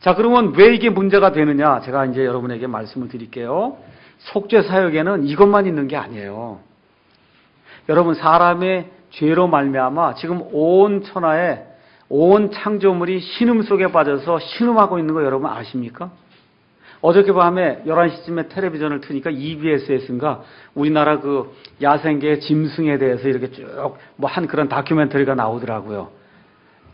자, 그러면 왜 이게 문제가 되느냐? 제가 이제 여러분에게 말씀을 드릴게요. 속죄 사역에는 이것만 있는 게 아니에요. 여러분 사람의 죄로 말미암아 지금 온 천하에 온 창조물이 신음 속에 빠져서 신음하고 있는 거 여러분 아십니까? 어저께 밤에 11시쯤에 텔레비전을 트니까 EBS에서인가 우리나라 그 야생계 짐승에 대해서 이렇게 쭉 뭐 한 그런 다큐멘터리가 나오더라고요.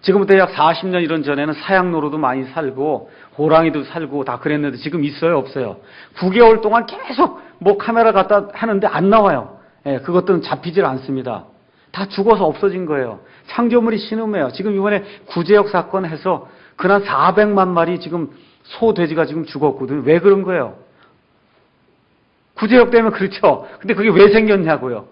지금부터 약 40년 이런 전에는 사양로로도 많이 살고 호랑이도 살고 다 그랬는데 지금 있어요? 없어요? 9개월 동안 계속 뭐 카메라 갖다 하는데 안 나와요. 그것들은 잡히질 않습니다. 다 죽어서 없어진 거예요. 창조물이 신음해요. 지금 이번에 구제역 사건 해서 그날 400만 마리 지금 소, 돼지가 지금 죽었거든요. 왜 그런 거예요? 구제역 때문에 그렇죠. 근데 그게 왜 생겼냐고요.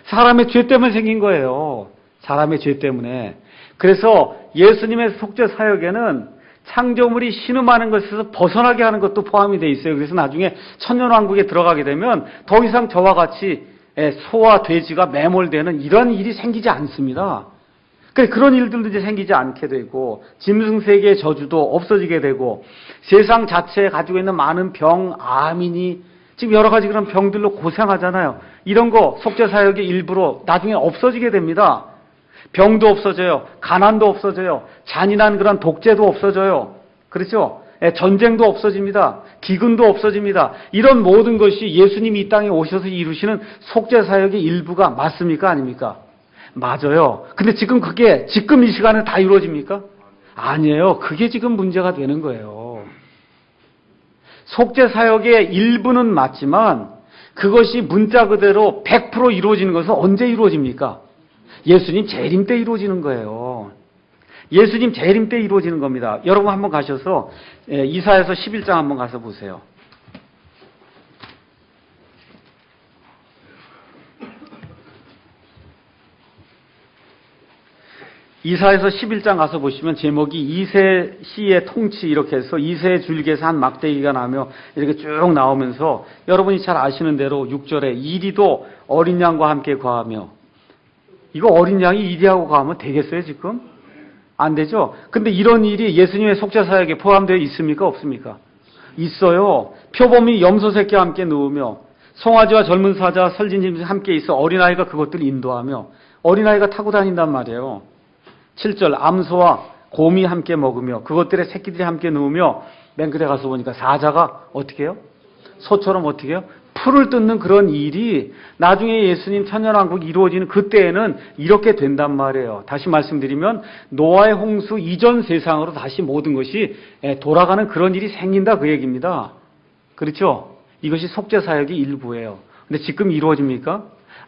사람의 죄 때문에 생긴 거예요. 사람의 죄 때문에. 그래서 예수님의 속죄 사역에는 창조물이 신음하는 것에서 벗어나게 하는 것도 포함이 되어 있어요. 그래서 나중에 천년왕국에 들어가게 되면 더 이상 저와 같이 소와 돼지가 매몰되는 이런 일이 생기지 않습니다. 그런 일들도 이제 생기지 않게 되고 짐승 세계의 저주도 없어지게 되고 세상 자체에 가지고 있는 많은 병, 암이니 지금 여러 가지 그런 병들로 고생하잖아요. 이런 거 속죄 사역의 일부로 나중에 없어지게 됩니다. 병도 없어져요. 가난도 없어져요. 잔인한 그런 독재도 없어져요. 그렇죠? 전쟁도 없어집니다. 기근도 없어집니다. 이런 모든 것이 예수님이 이 땅에 오셔서 이루시는 속죄 사역의 일부가 맞습니까? 아닙니까? 맞아요. 근데 지금 그게 지금 이 시간에 다 이루어집니까? 아니에요. 그게 지금 문제가 되는 거예요. 속죄 사역의 일부는 맞지만 그것이 문자 그대로 100% 이루어지는 것은 언제 이루어집니까? 예수님 재림 때 이루어지는 거예요. 예수님 재림 때 이루어지는 겁니다. 여러분 한번 가셔서 이사야서 11장 한번 가서 보세요. 이사야서 11장 가서 보시면 제목이 이새 시의 통치 이렇게 해서 이새의 줄기에서 한 막대기가 나며 이렇게 쭉 나오면서 여러분이 잘 아시는 대로 6절에 이리도 어린 양과 함께 거하며, 이거 어린 양이 이리하고 거하면 되겠어요 지금? 안 되죠? 근데 이런 일이 예수님의 속죄 사역에 포함되어 있습니까? 없습니까? 있어요. 표범이 염소 새끼와 함께 누우며 송아지와 젊은 사자 설진짐승이 함께 있어 어린아이가 그것들을 인도하며, 어린아이가 타고 다닌단 말이에요. 7절 암소와 곰이 함께 먹으며 그것들의 새끼들이 함께 누우며, 맨 끝에 가서 보니까 사자가 어떻게 해요? 소처럼 어떻게 해요? 풀을 뜯는 그런 일이 나중에 예수님 천년왕국이 이루어지는 그때에는 이렇게 된단 말이에요. 다시 말씀드리면 노아의 홍수 이전 세상으로 다시 모든 것이 돌아가는 그런 일이 생긴다 그 얘기입니다. 그렇죠? 이것이 속죄 사역의 일부예요. 근데 지금 이루어집니까?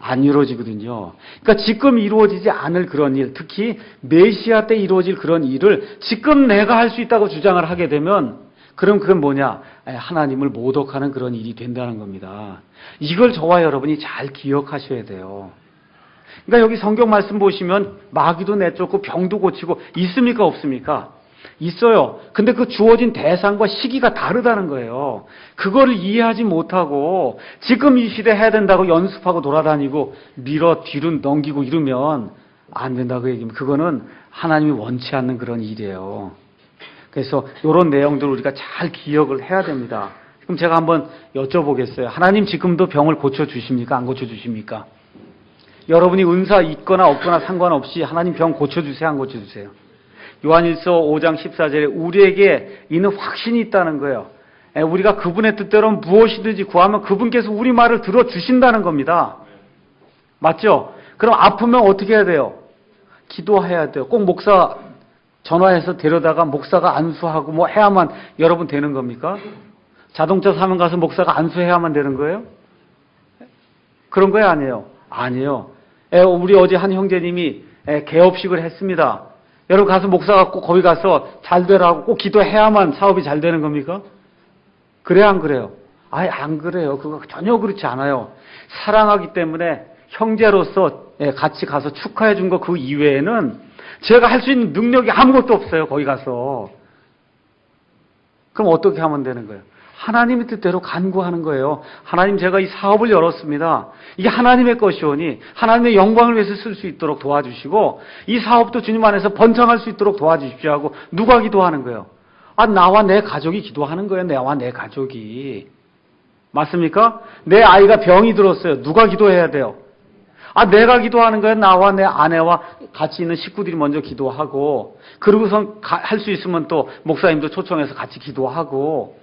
안 이루어지거든요. 그러니까 지금 이루어지지 않을 그런 일, 특히 메시아 때 이루어질 그런 일을 지금 내가 할 수 있다고 주장을 하게 되면, 그럼 그건 뭐냐? 하나님을 모독하는 그런 일이 된다는 겁니다. 이걸 저와 여러분이 잘 기억하셔야 돼요. 그러니까 여기 성경 말씀 보시면 마귀도 내쫓고 병도 고치고 있습니까? 없습니까? 있어요. 근데 그 주어진 대상과 시기가 다르다는 거예요. 그거를 이해하지 못하고 지금 이 시대 해야 된다고 연습하고 돌아다니고 밀어 뒤로 넘기고 이러면 안 된다고 얘기합니다. 그거는 하나님이 원치 않는 그런 일이에요. 그래서 이런 내용들을 우리가 잘 기억을 해야 됩니다. 그럼 제가 한번 여쭤보겠어요. 하나님 지금도 병을 고쳐주십니까? 안 고쳐주십니까? 여러분이 은사 있거나 없거나 상관없이 하나님 병 고쳐주세요? 안 고쳐주세요? 요한일서 5장 14절에 우리에게 있는 확신이 있다는 거예요. 우리가 그분의 뜻대로 무엇이든지 구하면 그분께서 우리 말을 들어주신다는 겁니다. 맞죠? 그럼 아프면 어떻게 해야 돼요? 기도해야 돼요. 꼭 목사 전화해서 데려다가 목사가 안수하고 뭐 해야만 여러분 되는 겁니까? 자동차 사면 가서 목사가 안수해야만 되는 거예요? 그런 거예요? 아니에요? 아니에요. 우리 어제 한 형제님이 개업식을 했습니다. 여러분 가서 목사가 꼭 거기 가서 잘 되라고 꼭 기도해야만 사업이 잘 되는 겁니까? 그래요? 안 그래요? 아예 안 그래요. 그거 전혀 그렇지 않아요. 사랑하기 때문에 형제로서 같이 가서 축하해 준 거 그 이외에는 제가 할 수 있는 능력이 아무것도 없어요. 거기 가서. 그럼 어떻게 하면 되는 거예요? 하나님의 뜻대로 간구하는 거예요. 하나님 제가 이 사업을 열었습니다. 이게 하나님의 것이오니 하나님의 영광을 위해서 쓸 수 있도록 도와주시고 이 사업도 주님 안에서 번창할 수 있도록 도와주십시오 하고 누가 기도하는 거예요? 나와 내 가족이 기도하는 거예요. 나와 내 가족이. 맞습니까? 내 아이가 병이 들었어요. 누가 기도해야 돼요? 내가 기도하는 거예요. 나와 내 아내와 같이 있는 식구들이 먼저 기도하고, 그러고선 할 수 있으면 또 목사님도 초청해서 같이 기도하고,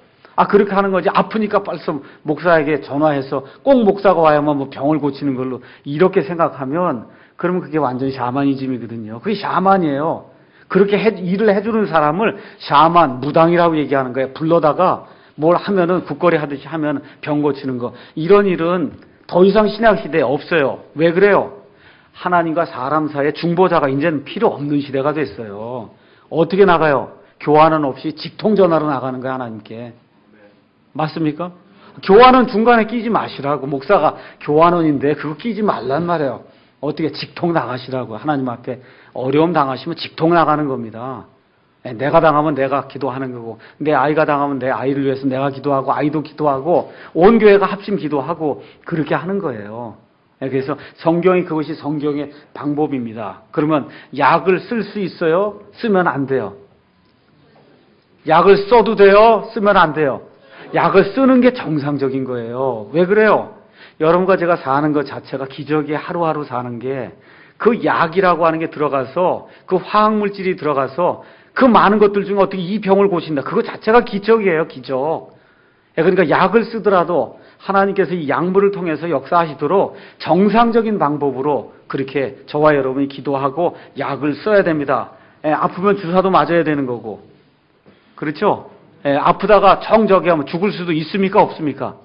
그렇게 하는 거지. 아프니까 빨리 목사에게 전화해서 꼭 목사가 와야만 뭐 병을 고치는 걸로 이렇게 생각하면, 그러면 그게 완전히 샤머니즘이거든요. 그게 샤만이에요. 그렇게 일을 해주는 사람을 샤만, 무당이라고 얘기하는 거예요. 불러다가 뭘 하면은 국거리 하듯이 하면 병 고치는 거. 이런 일은 더 이상 신약 시대에 없어요. 왜 그래요? 하나님과 사람 사이에 중보자가 이제는 필요 없는 시대가 됐어요. 어떻게 나가요? 교환은 없이 직통전화로 나가는 거예요, 하나님께. 맞습니까? 교환은 중간에 끼지 마시라고. 목사가 교환원인데 그거 끼지 말란 말이에요. 어떻게 직통 나가시라고. 하나님 앞에 어려움 당하시면 직통 나가는 겁니다. 내가 당하면 내가 기도하는 거고, 내 아이가 당하면 내 아이를 위해서 내가 기도하고, 아이도 기도하고, 온 교회가 합심 기도하고, 그렇게 하는 거예요. 그래서 성경이 그것이 성경의 방법입니다. 그러면 약을 쓸 수 있어요? 쓰면 안 돼요. 약을 써도 돼요? 쓰면 안 돼요. 약을 쓰는 게 정상적인 거예요. 왜 그래요? 여러분과 제가 사는 것 자체가 기적이 하루하루 사는 게 그 약이라고 하는 게 들어가서 그 화학물질이 들어가서 그 많은 것들 중에 어떻게 이 병을 고친다. 그거 자체가 기적이에요. 기적. 그러니까 약을 쓰더라도 하나님께서 이 약물을 통해서 역사하시도록 정상적인 방법으로 그렇게 저와 여러분이 기도하고 약을 써야 됩니다. 아프면 주사도 맞아야 되는 거고. 그렇죠? 아프다가 정저기 하면 죽을 수도 있습니까? 없습니까?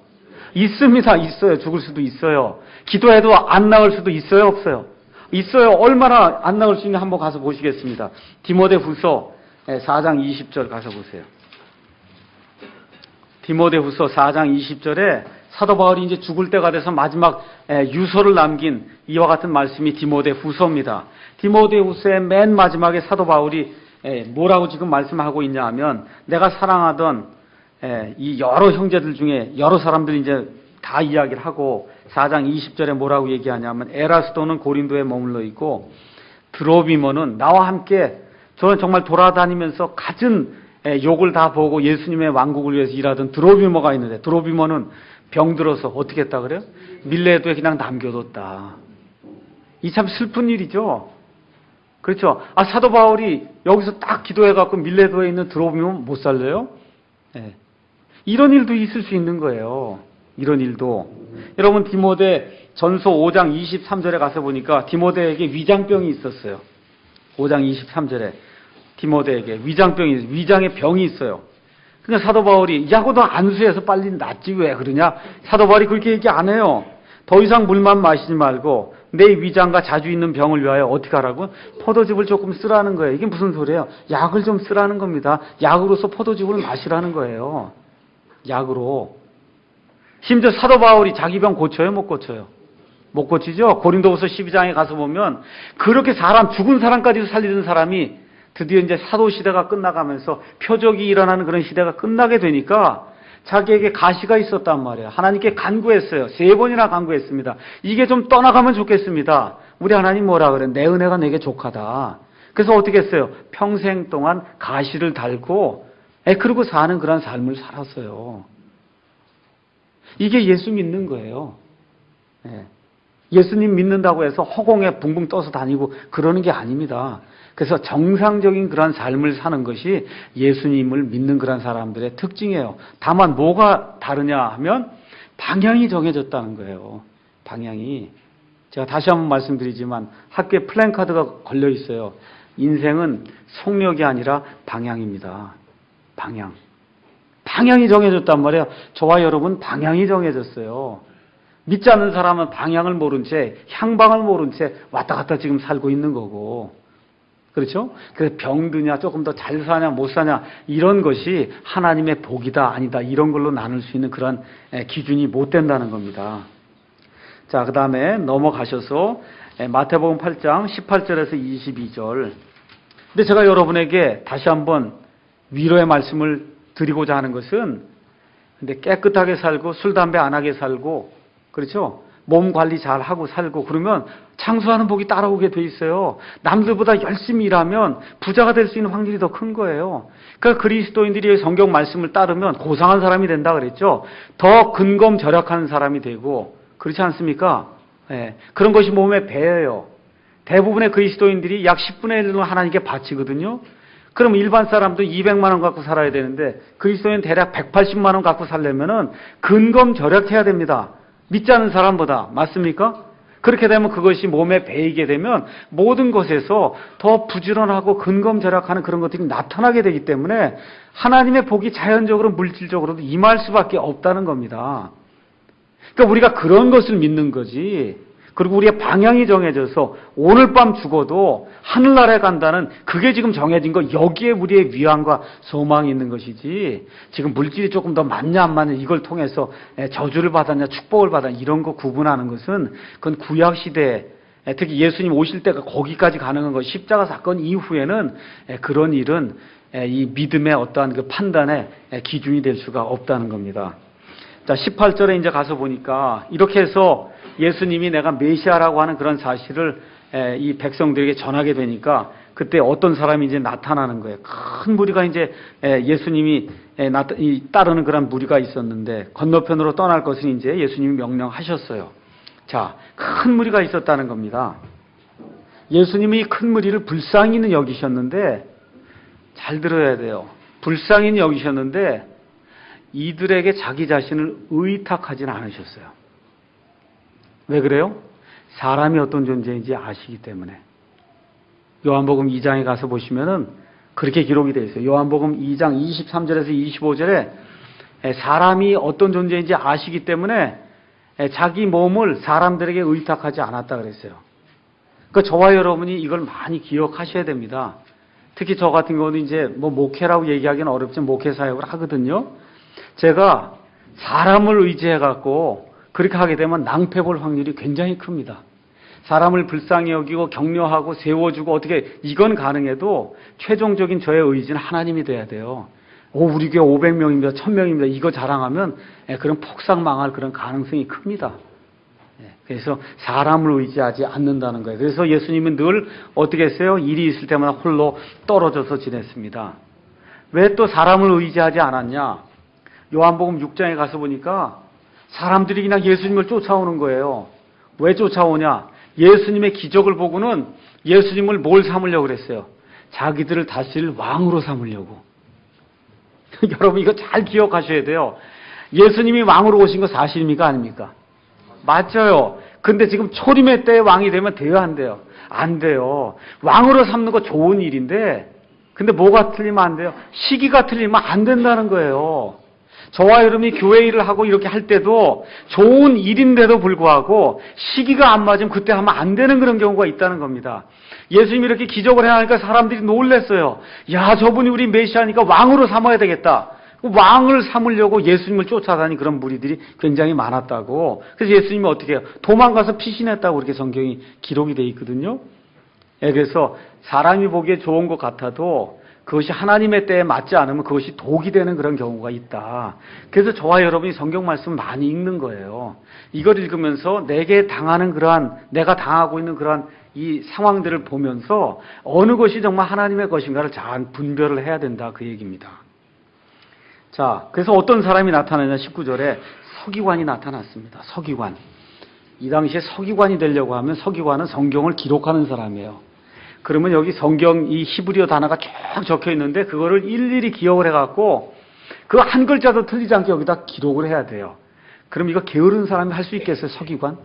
있습니다. 있어요. 죽을 수도 있어요. 기도해도 안 나을 수도 있어요? 없어요? 있어요. 얼마나 안 나을 수 있는지 한번 가서 보시겠습니다. 디모데후서 4장 20절 가서 보세요. 디모데후서 4장 20절에 사도 바울이 이제 죽을 때가 돼서 마지막 유서를 남긴 이와 같은 말씀이 디모데후서입니다. 디모데후서의 맨 마지막에 사도 바울이 뭐라고 지금 말씀하고 있냐 하면, 내가 사랑하던 이 여러 형제들 중에 여러 사람들이 이제 다 이야기를 하고 4장 20절에 뭐라고 얘기하냐면, 에라스도는 고린도에 머물러 있고 드로비모는 나와 함께 저는 정말 돌아다니면서 갖은 욕을 다 보고 예수님의 왕국을 위해서 일하던 드로비모가 있는데, 드로비모는 병들어서 어떻게 했다 그래요? 밀레도에 그냥 남겨뒀다. 이 참 슬픈 일이죠. 그렇죠. 사도 바울이 여기서 딱 기도해갖고 밀레도에 있는 드로비모 못 살려요? 이런 일도 있을 수 있는 거예요. 이런 일도. 여러분, 디모데 전서 5장 23절에 가서 보니까 디모데에게 위장병이 있었어요. 5장 23절에 디모데에게 위장의 병이 있어요. 그러니까 사도 바울이, 야고 너 안수해서 빨리 낫지 왜 그러냐? 사도 바울이 그렇게 얘기 안 해요. 더 이상 물만 마시지 말고 내 위장과 자주 있는 병을 위하여 어떻게 하라고? 포도즙을 조금 쓰라는 거예요. 이게 무슨 소리예요? 약을 좀 쓰라는 겁니다. 약으로서 포도즙을 마시라는 거예요. 약으로. 심지어 사도 바울이 자기 병 고쳐요? 못 고쳐요? 못 고치죠? 고린도후서 12장에 가서 보면 그렇게 죽은 사람까지도 살리던 사람이 드디어 이제 사도 시대가 끝나가면서 표적이 일어나는 그런 시대가 끝나게 되니까 자기에게 가시가 있었단 말이에요. 하나님께 간구했어요. 3번이나 간구했습니다. 이게 좀 떠나가면 좋겠습니다. 우리 하나님 뭐라 그래? 내 은혜가 내게 족하다. 그래서 어떻게 했어요? 평생 동안 가시를 달고 그러고 사는 그런 삶을 살았어요. 이게 예수 믿는 거예요. 예수님 믿는다고 해서 허공에 붕붕 떠서 다니고 그러는 게 아닙니다. 그래서 정상적인 그런 삶을 사는 것이 예수님을 믿는 그런 사람들의 특징이에요. 다만 뭐가 다르냐 하면 방향이 정해졌다는 거예요. 방향이. 제가 다시 한번 말씀드리지만 학교에 플랜카드가 걸려 있어요. 인생은 속력이 아니라 방향입니다. 방향. 방향이 정해졌단 말이에요. 저와 여러분 방향이 정해졌어요. 믿지 않는 사람은 방향을 모른 채, 향방을 모른 채 왔다 갔다 지금 살고 있는 거고. 그렇죠? 그래서 병드냐, 조금 더 잘 사냐, 못 사냐, 이런 것이 하나님의 복이다, 아니다, 이런 걸로 나눌 수 있는 그런 기준이 못 된다는 겁니다. 자, 그 다음에 넘어가셔서 마태복음 8장 18절에서 22절. 근데 제가 여러분에게 다시 한번 위로의 말씀을 드리고자 하는 것은, 근데 깨끗하게 살고 술, 담배 안 하게 살고, 그렇죠? 몸 관리 잘 하고 살고 그러면 창수하는 복이 따라오게 돼 있어요. 남들보다 열심히 일하면 부자가 될 수 있는 확률이 더 큰 거예요. 그러니까 그리스도인들이 성경 말씀을 따르면 고상한 사람이 된다 그랬죠. 더 근검절약하는 사람이 되고, 그렇지 않습니까? 그런 것이 몸에 배어요. 대부분의 그리스도인들이 약 10분의 1은 하나님께 바치거든요. 그럼 일반 사람도 200만 원 갖고 살아야 되는데 그리스도인 대략 180만 원 갖고 살려면은 근검절약해야 됩니다. 믿지 않는 사람보다. 맞습니까? 그렇게 되면 그것이 몸에 배이게 되면 모든 것에서 더 부지런하고 근검절약하는 그런 것들이 나타나게 되기 때문에 하나님의 복이 자연적으로 물질적으로도 임할 수밖에 없다는 겁니다. 그러니까 우리가 그런 것을 믿는 거지. 그리고 우리의 방향이 정해져서 오늘 밤 죽어도 하늘나라에 간다는 그게 지금 정해진 거, 여기에 우리의 위안과 소망이 있는 것이지, 지금 물질이 조금 더 많냐 안 많냐 이걸 통해서 저주를 받았냐 축복을 받았냐 이런 거 구분하는 것은 그건 구약시대에, 특히 예수님 오실 때가 거기까지 가능한 것, 십자가 사건 이후에는 그런 일은 이 믿음의 어떠한 그 판단의 기준이 될 수가 없다는 겁니다. 자, 18절에 이제 가서 보니까 이렇게 해서 예수님이 내가 메시아라고 하는 그런 사실을 이 백성들에게 전하게 되니까 그때 어떤 사람이 이제 나타나는 거예요. 큰 무리가 이제 예수님이 따르는 그런 무리가 있었는데 건너편으로 떠날 것을 이제 예수님이 명령하셨어요. 자, 큰 무리가 있었다는 겁니다. 예수님이 큰 무리를 불쌍히는 여기셨는데, 잘 들어야 돼요. 불쌍히는 여기셨는데 이들에게 자기 자신을 의탁하지는 않으셨어요. 왜 그래요? 사람이 어떤 존재인지 아시기 때문에. 요한복음 2장에 가서 보시면은 그렇게 기록이 되어 있어요. 요한복음 2장 23절에서 25절에 사람이 어떤 존재인지 아시기 때문에 자기 몸을 사람들에게 의탁하지 않았다 그랬어요. 그러니까 저와 여러분이 이걸 많이 기억하셔야 됩니다. 특히 저 같은 경우는 이제 뭐 목회라고 얘기하기는 어렵지만 목회 사역을 하거든요. 제가 사람을 의지해 갖고 그렇게 하게 되면 낭패 볼 확률이 굉장히 큽니다. 사람을 불쌍히 여기고 격려하고 세워주고 어떻게 이건 가능해도 최종적인 저의 의지는 하나님이 돼야 돼요. 우리 교회 500명입니다. 1000명입니다. 이거 자랑하면 그런 폭삭 망할 그런 가능성이 큽니다. 그래서 사람을 의지하지 않는다는 거예요. 그래서 예수님은 늘 어떻게 했어요? 일이 있을 때마다 홀로 떨어져서 지냈습니다. 왜 또 사람을 의지하지 않았냐? 요한복음 6장에 가서 보니까 사람들이 그냥 예수님을 쫓아오는 거예요. 왜 쫓아오냐? 예수님의 기적을 보고는 예수님을 뭘 삼으려고 그랬어요? 자기들을 다스릴 왕으로 삼으려고. 여러분 이거 잘 기억하셔야 돼요. 예수님이 왕으로 오신 거 사실입니까? 아닙니까? 맞아요. 근데 지금 초림의 때에 왕이 되면 돼요? 안 돼요? 안 돼요. 왕으로 삼는 거 좋은 일인데 근데 뭐가 틀리면 안 돼요? 시기가 틀리면 안 된다는 거예요. 저와 여러분이 교회 일을 하고 이렇게 할 때도 좋은 일인데도 불구하고 시기가 안 맞으면 그때 하면 안 되는 그런 경우가 있다는 겁니다. 예수님이 이렇게 기적을 해하니까 사람들이 놀랐어요. 야, 저분이 우리 메시아니까 왕으로 삼아야 되겠다. 왕을 삼으려고 예수님을 쫓아다니는 그런 무리들이 굉장히 많았다고. 그래서 예수님이 어떻게 해요? 도망가서 피신했다고 그렇게 성경이 기록이 되어 있거든요. 그래서 사람이 보기에 좋은 것 같아도 그것이 하나님의 때에 맞지 않으면 그것이 독이 되는 그런 경우가 있다. 그래서 저와 여러분이 성경 말씀 많이 읽는 거예요. 이걸 읽으면서 내게 당하는 그러한, 내가 당하고 있는 그러한 이 상황들을 보면서 어느 것이 정말 하나님의 것인가를 잘 분별을 해야 된다. 그 얘기입니다. 자, 그래서 어떤 사람이 나타나냐 19절에 서기관이 나타났습니다. 서기관. 이 당시에 서기관이 되려고 하면 서기관은 성경을 기록하는 사람이에요. 그러면 여기 성경 이 히브리어 단어가 쫙 적혀 있는데 그거를 일일이 기억을 해갖고 그 한 글자도 틀리지 않게 여기다 기록을 해야 돼요. 그럼 이거 게으른 사람이 할 수 있겠어요? 서기관?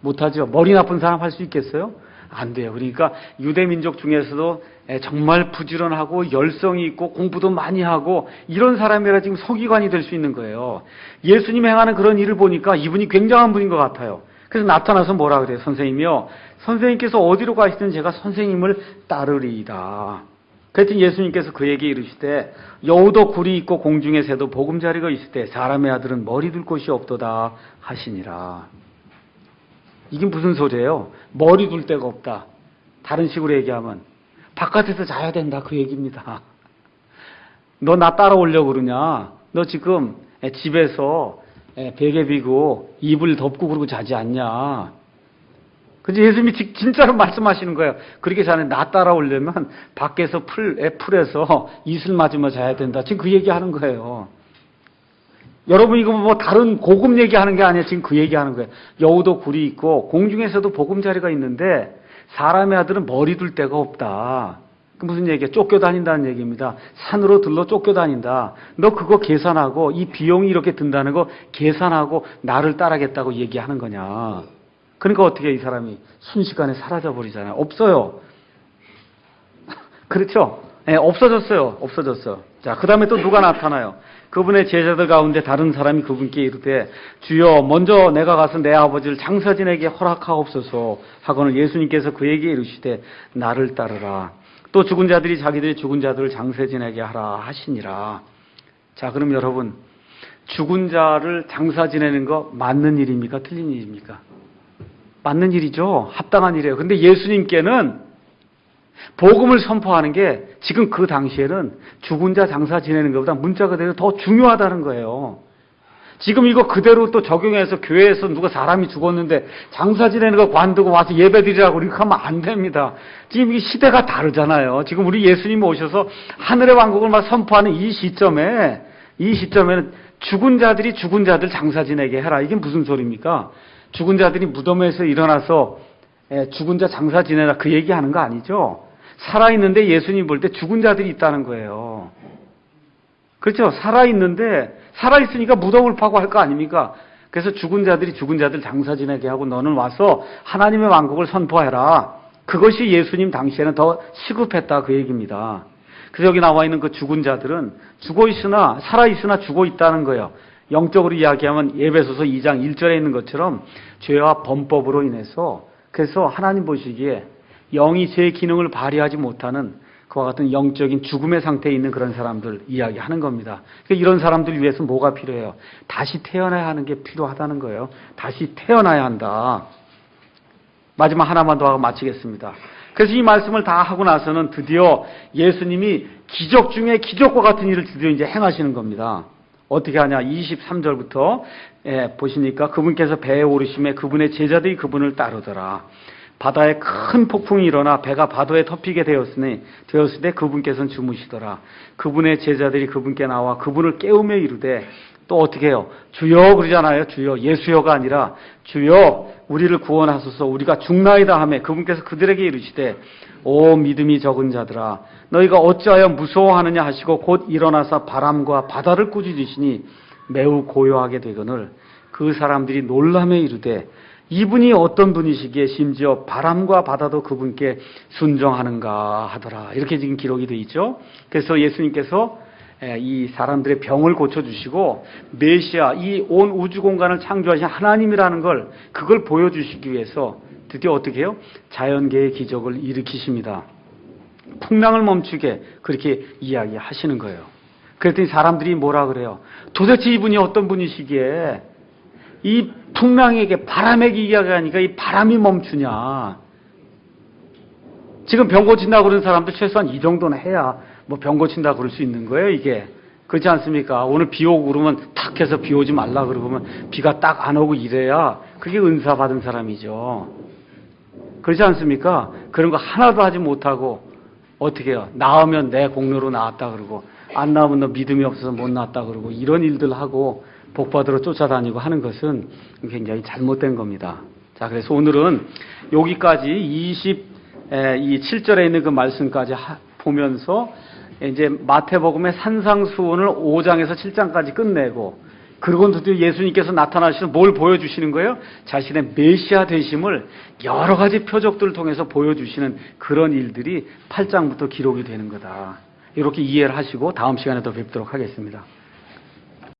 못하죠. 머리 나쁜 사람 할 수 있겠어요? 안 돼요. 그러니까 유대 민족 중에서도 정말 부지런하고 열성이 있고 공부도 많이 하고 이런 사람이라 지금 서기관이 될 수 있는 거예요. 예수님이 행하는 그런 일을 보니까 이분이 굉장한 분인 것 같아요. 그래서 나타나서 뭐라 그래요? 선생님이요. 선생님께서 어디로 가시든 제가 선생님을 따르리이다. 그랬더니 예수님께서 그에게 이르시되 여우도 굴이 있고 공중의 새도 보금자리가 있을 때 사람의 아들은 머리 둘 곳이 없도다 하시니라. 이게 무슨 소리예요? 머리 둘 데가 없다. 다른 식으로 얘기하면 바깥에서 자야 된다 그 얘기입니다. 너 나 따라오려고 그러냐? 너 지금 집에서 베개 비고 이불 덮고 그러고 자지 않냐? 그래서 예수님이 진짜로 말씀하시는 거예요. 그렇게 자네 나 따라오려면 밖에서 풀에서 이슬 맞으며 자야 된다. 지금 그 얘기하는 거예요. 여러분 이거 뭐 다른 고급 얘기하는 게 아니라 지금 그 얘기하는 거예요. 여우도 굴이 있고 공중에서도 보금자리가 있는데 사람의 아들은 머리 둘 데가 없다. 그 무슨 얘기야? 쫓겨다닌다는 얘기입니다. 산으로 들러 쫓겨다닌다. 너 그거 계산하고 이 비용이 이렇게 든다는 거 계산하고 나를 따르겠다고 얘기하는 거냐. 그러니까 어떻게 이 사람이 순식간에 사라져버리잖아요. 없어요. 그렇죠? 네, 없어졌어요. 없어졌어. 자, 그 다음에 또 누가 나타나요? 그분의 제자들 가운데 다른 사람이 그분께 이르되 주여 먼저 내가 가서 내 아버지를 장사진에게 허락하옵소서 하거늘 예수님께서 그에게 이르시되 나를 따르라. 또 죽은 자들이 자기들의 죽은 자들을 장사진에게 하라 하시니라. 자, 그럼 여러분 죽은 자를 장사 지내는 거 맞는 일입니까? 틀린 일입니까? 맞는 일이죠. 합당한 일이에요. 근데 예수님께는 복음을 선포하는 게 지금 그 당시에는 죽은 자 장사 지내는 것보다 문자 그대로 더 중요하다는 거예요. 지금 이거 그대로 또 적용해서 교회에서 누가 사람이 죽었는데 장사 지내는 거 관두고 와서 예배드리라고 이렇게 하면 안 됩니다. 지금 이 시대가 다르잖아요. 지금 우리 예수님이 오셔서 하늘의 왕국을 막 선포하는 이 시점에는 죽은 자들이 죽은 자들 장사 지내게 해라. 이게 무슨 소리입니까? 죽은 자들이 무덤에서 일어나서 죽은 자 장사 지내라 그 얘기하는 거 아니죠? 살아있는데 예수님 볼 때 죽은 자들이 있다는 거예요. 그렇죠? 살아있으니까 무덤을 파고 할 거 아닙니까? 그래서 죽은 자들이 죽은 자들 장사 지내게 하고 너는 와서 하나님의 왕국을 선포해라. 그것이 예수님 당시에는 더 시급했다 그 얘기입니다. 그래서 여기 나와 있는 그 죽은 자들은 죽어 있으나 살아 있으나 죽어 있다는 거예요. 영적으로 이야기하면 에베소서 2장 1절에 있는 것처럼 죄와 범법으로 인해서 그래서 하나님 보시기에 영이 제 기능을 발휘하지 못하는 그와 같은 영적인 죽음의 상태에 있는 그런 사람들 이야기하는 겁니다. 그러니까 이런 사람들 위해서 뭐가 필요해요? 다시 태어나야 하는 게 필요하다는 거예요. 다시 태어나야 한다. 마지막 하나만 더 하고 마치겠습니다. 그래서 이 말씀을 다 하고 나서는 드디어 예수님이 기적 중에 기적과 같은 일을 드디어 이제 행하시는 겁니다. 어떻게 하냐? 23절부터 보시니까 그분께서 배에 오르심에 그분의 제자들이 그분을 따르더라. 바다에 큰 폭풍이 일어나 배가 바다에 덮이게 되었을 때 그분께서는 주무시더라. 그분의 제자들이 그분께 나와 그분을 깨우며 이르되 또 어떻게 해요? 주여 그러잖아요. 주여. 예수여가 아니라 주여 우리를 구원하소서 우리가 죽나이다 하며 그분께서 그들에게 이르시되 오 믿음이 적은 자들아 너희가 어찌하여 무서워하느냐 하시고 곧 일어나서 바람과 바다를 꾸짖으시니 매우 고요하게 되거늘 그 사람들이 놀라며 이르되 이분이 어떤 분이시기에 심지어 바람과 바다도 그분께 순종하는가 하더라. 이렇게 지금 기록이 되어 있죠. 그래서 예수님께서 이 사람들의 병을 고쳐주시고 메시아 이 온 우주 공간을 창조하신 하나님이라는 걸 그걸 보여주시기 위해서 드디어 어떻게 해요? 자연계의 기적을 일으키십니다. 풍랑을 멈추게 그렇게 이야기하시는 거예요. 그랬더니 사람들이 뭐라 그래요? 도대체 이분이 어떤 분이시기에 이 풍랑에게 바람에게 이야기하니까 이 바람이 멈추냐. 지금 병 고친다고 그러는 사람도 최소한 이 정도는 해야 뭐 병 고친다고 그럴 수 있는 거예요, 이게. 그렇지 않습니까? 오늘 비 오고 그러면 탁 해서 비 오지 말라 그러면 비가 딱 안 오고 이래야 그게 은사 받은 사람이죠. 그렇지 않습니까? 그런 거 하나도 하지 못하고 어떻게 해요? 나으면 내 공로로 나았다 그러고 안 나오면 너 믿음이 없어서 못 나았다 그러고 이런 일들 하고 복받으러 쫓아다니고 하는 것은 굉장히 잘못된 겁니다. 자, 그래서 오늘은 여기까지 27절에 있는 그 말씀까지 보면서 이제 마태복음의 산상수훈을 5장에서 7장까지 끝내고 그리고 드디어 예수님께서 나타나시는 뭘 보여주시는 거예요? 자신의 메시아 되심을 여러 가지 표적들을 통해서 보여주시는 그런 일들이 8장부터 기록이 되는 거다. 이렇게 이해를 하시고 다음 시간에 또 뵙도록 하겠습니다.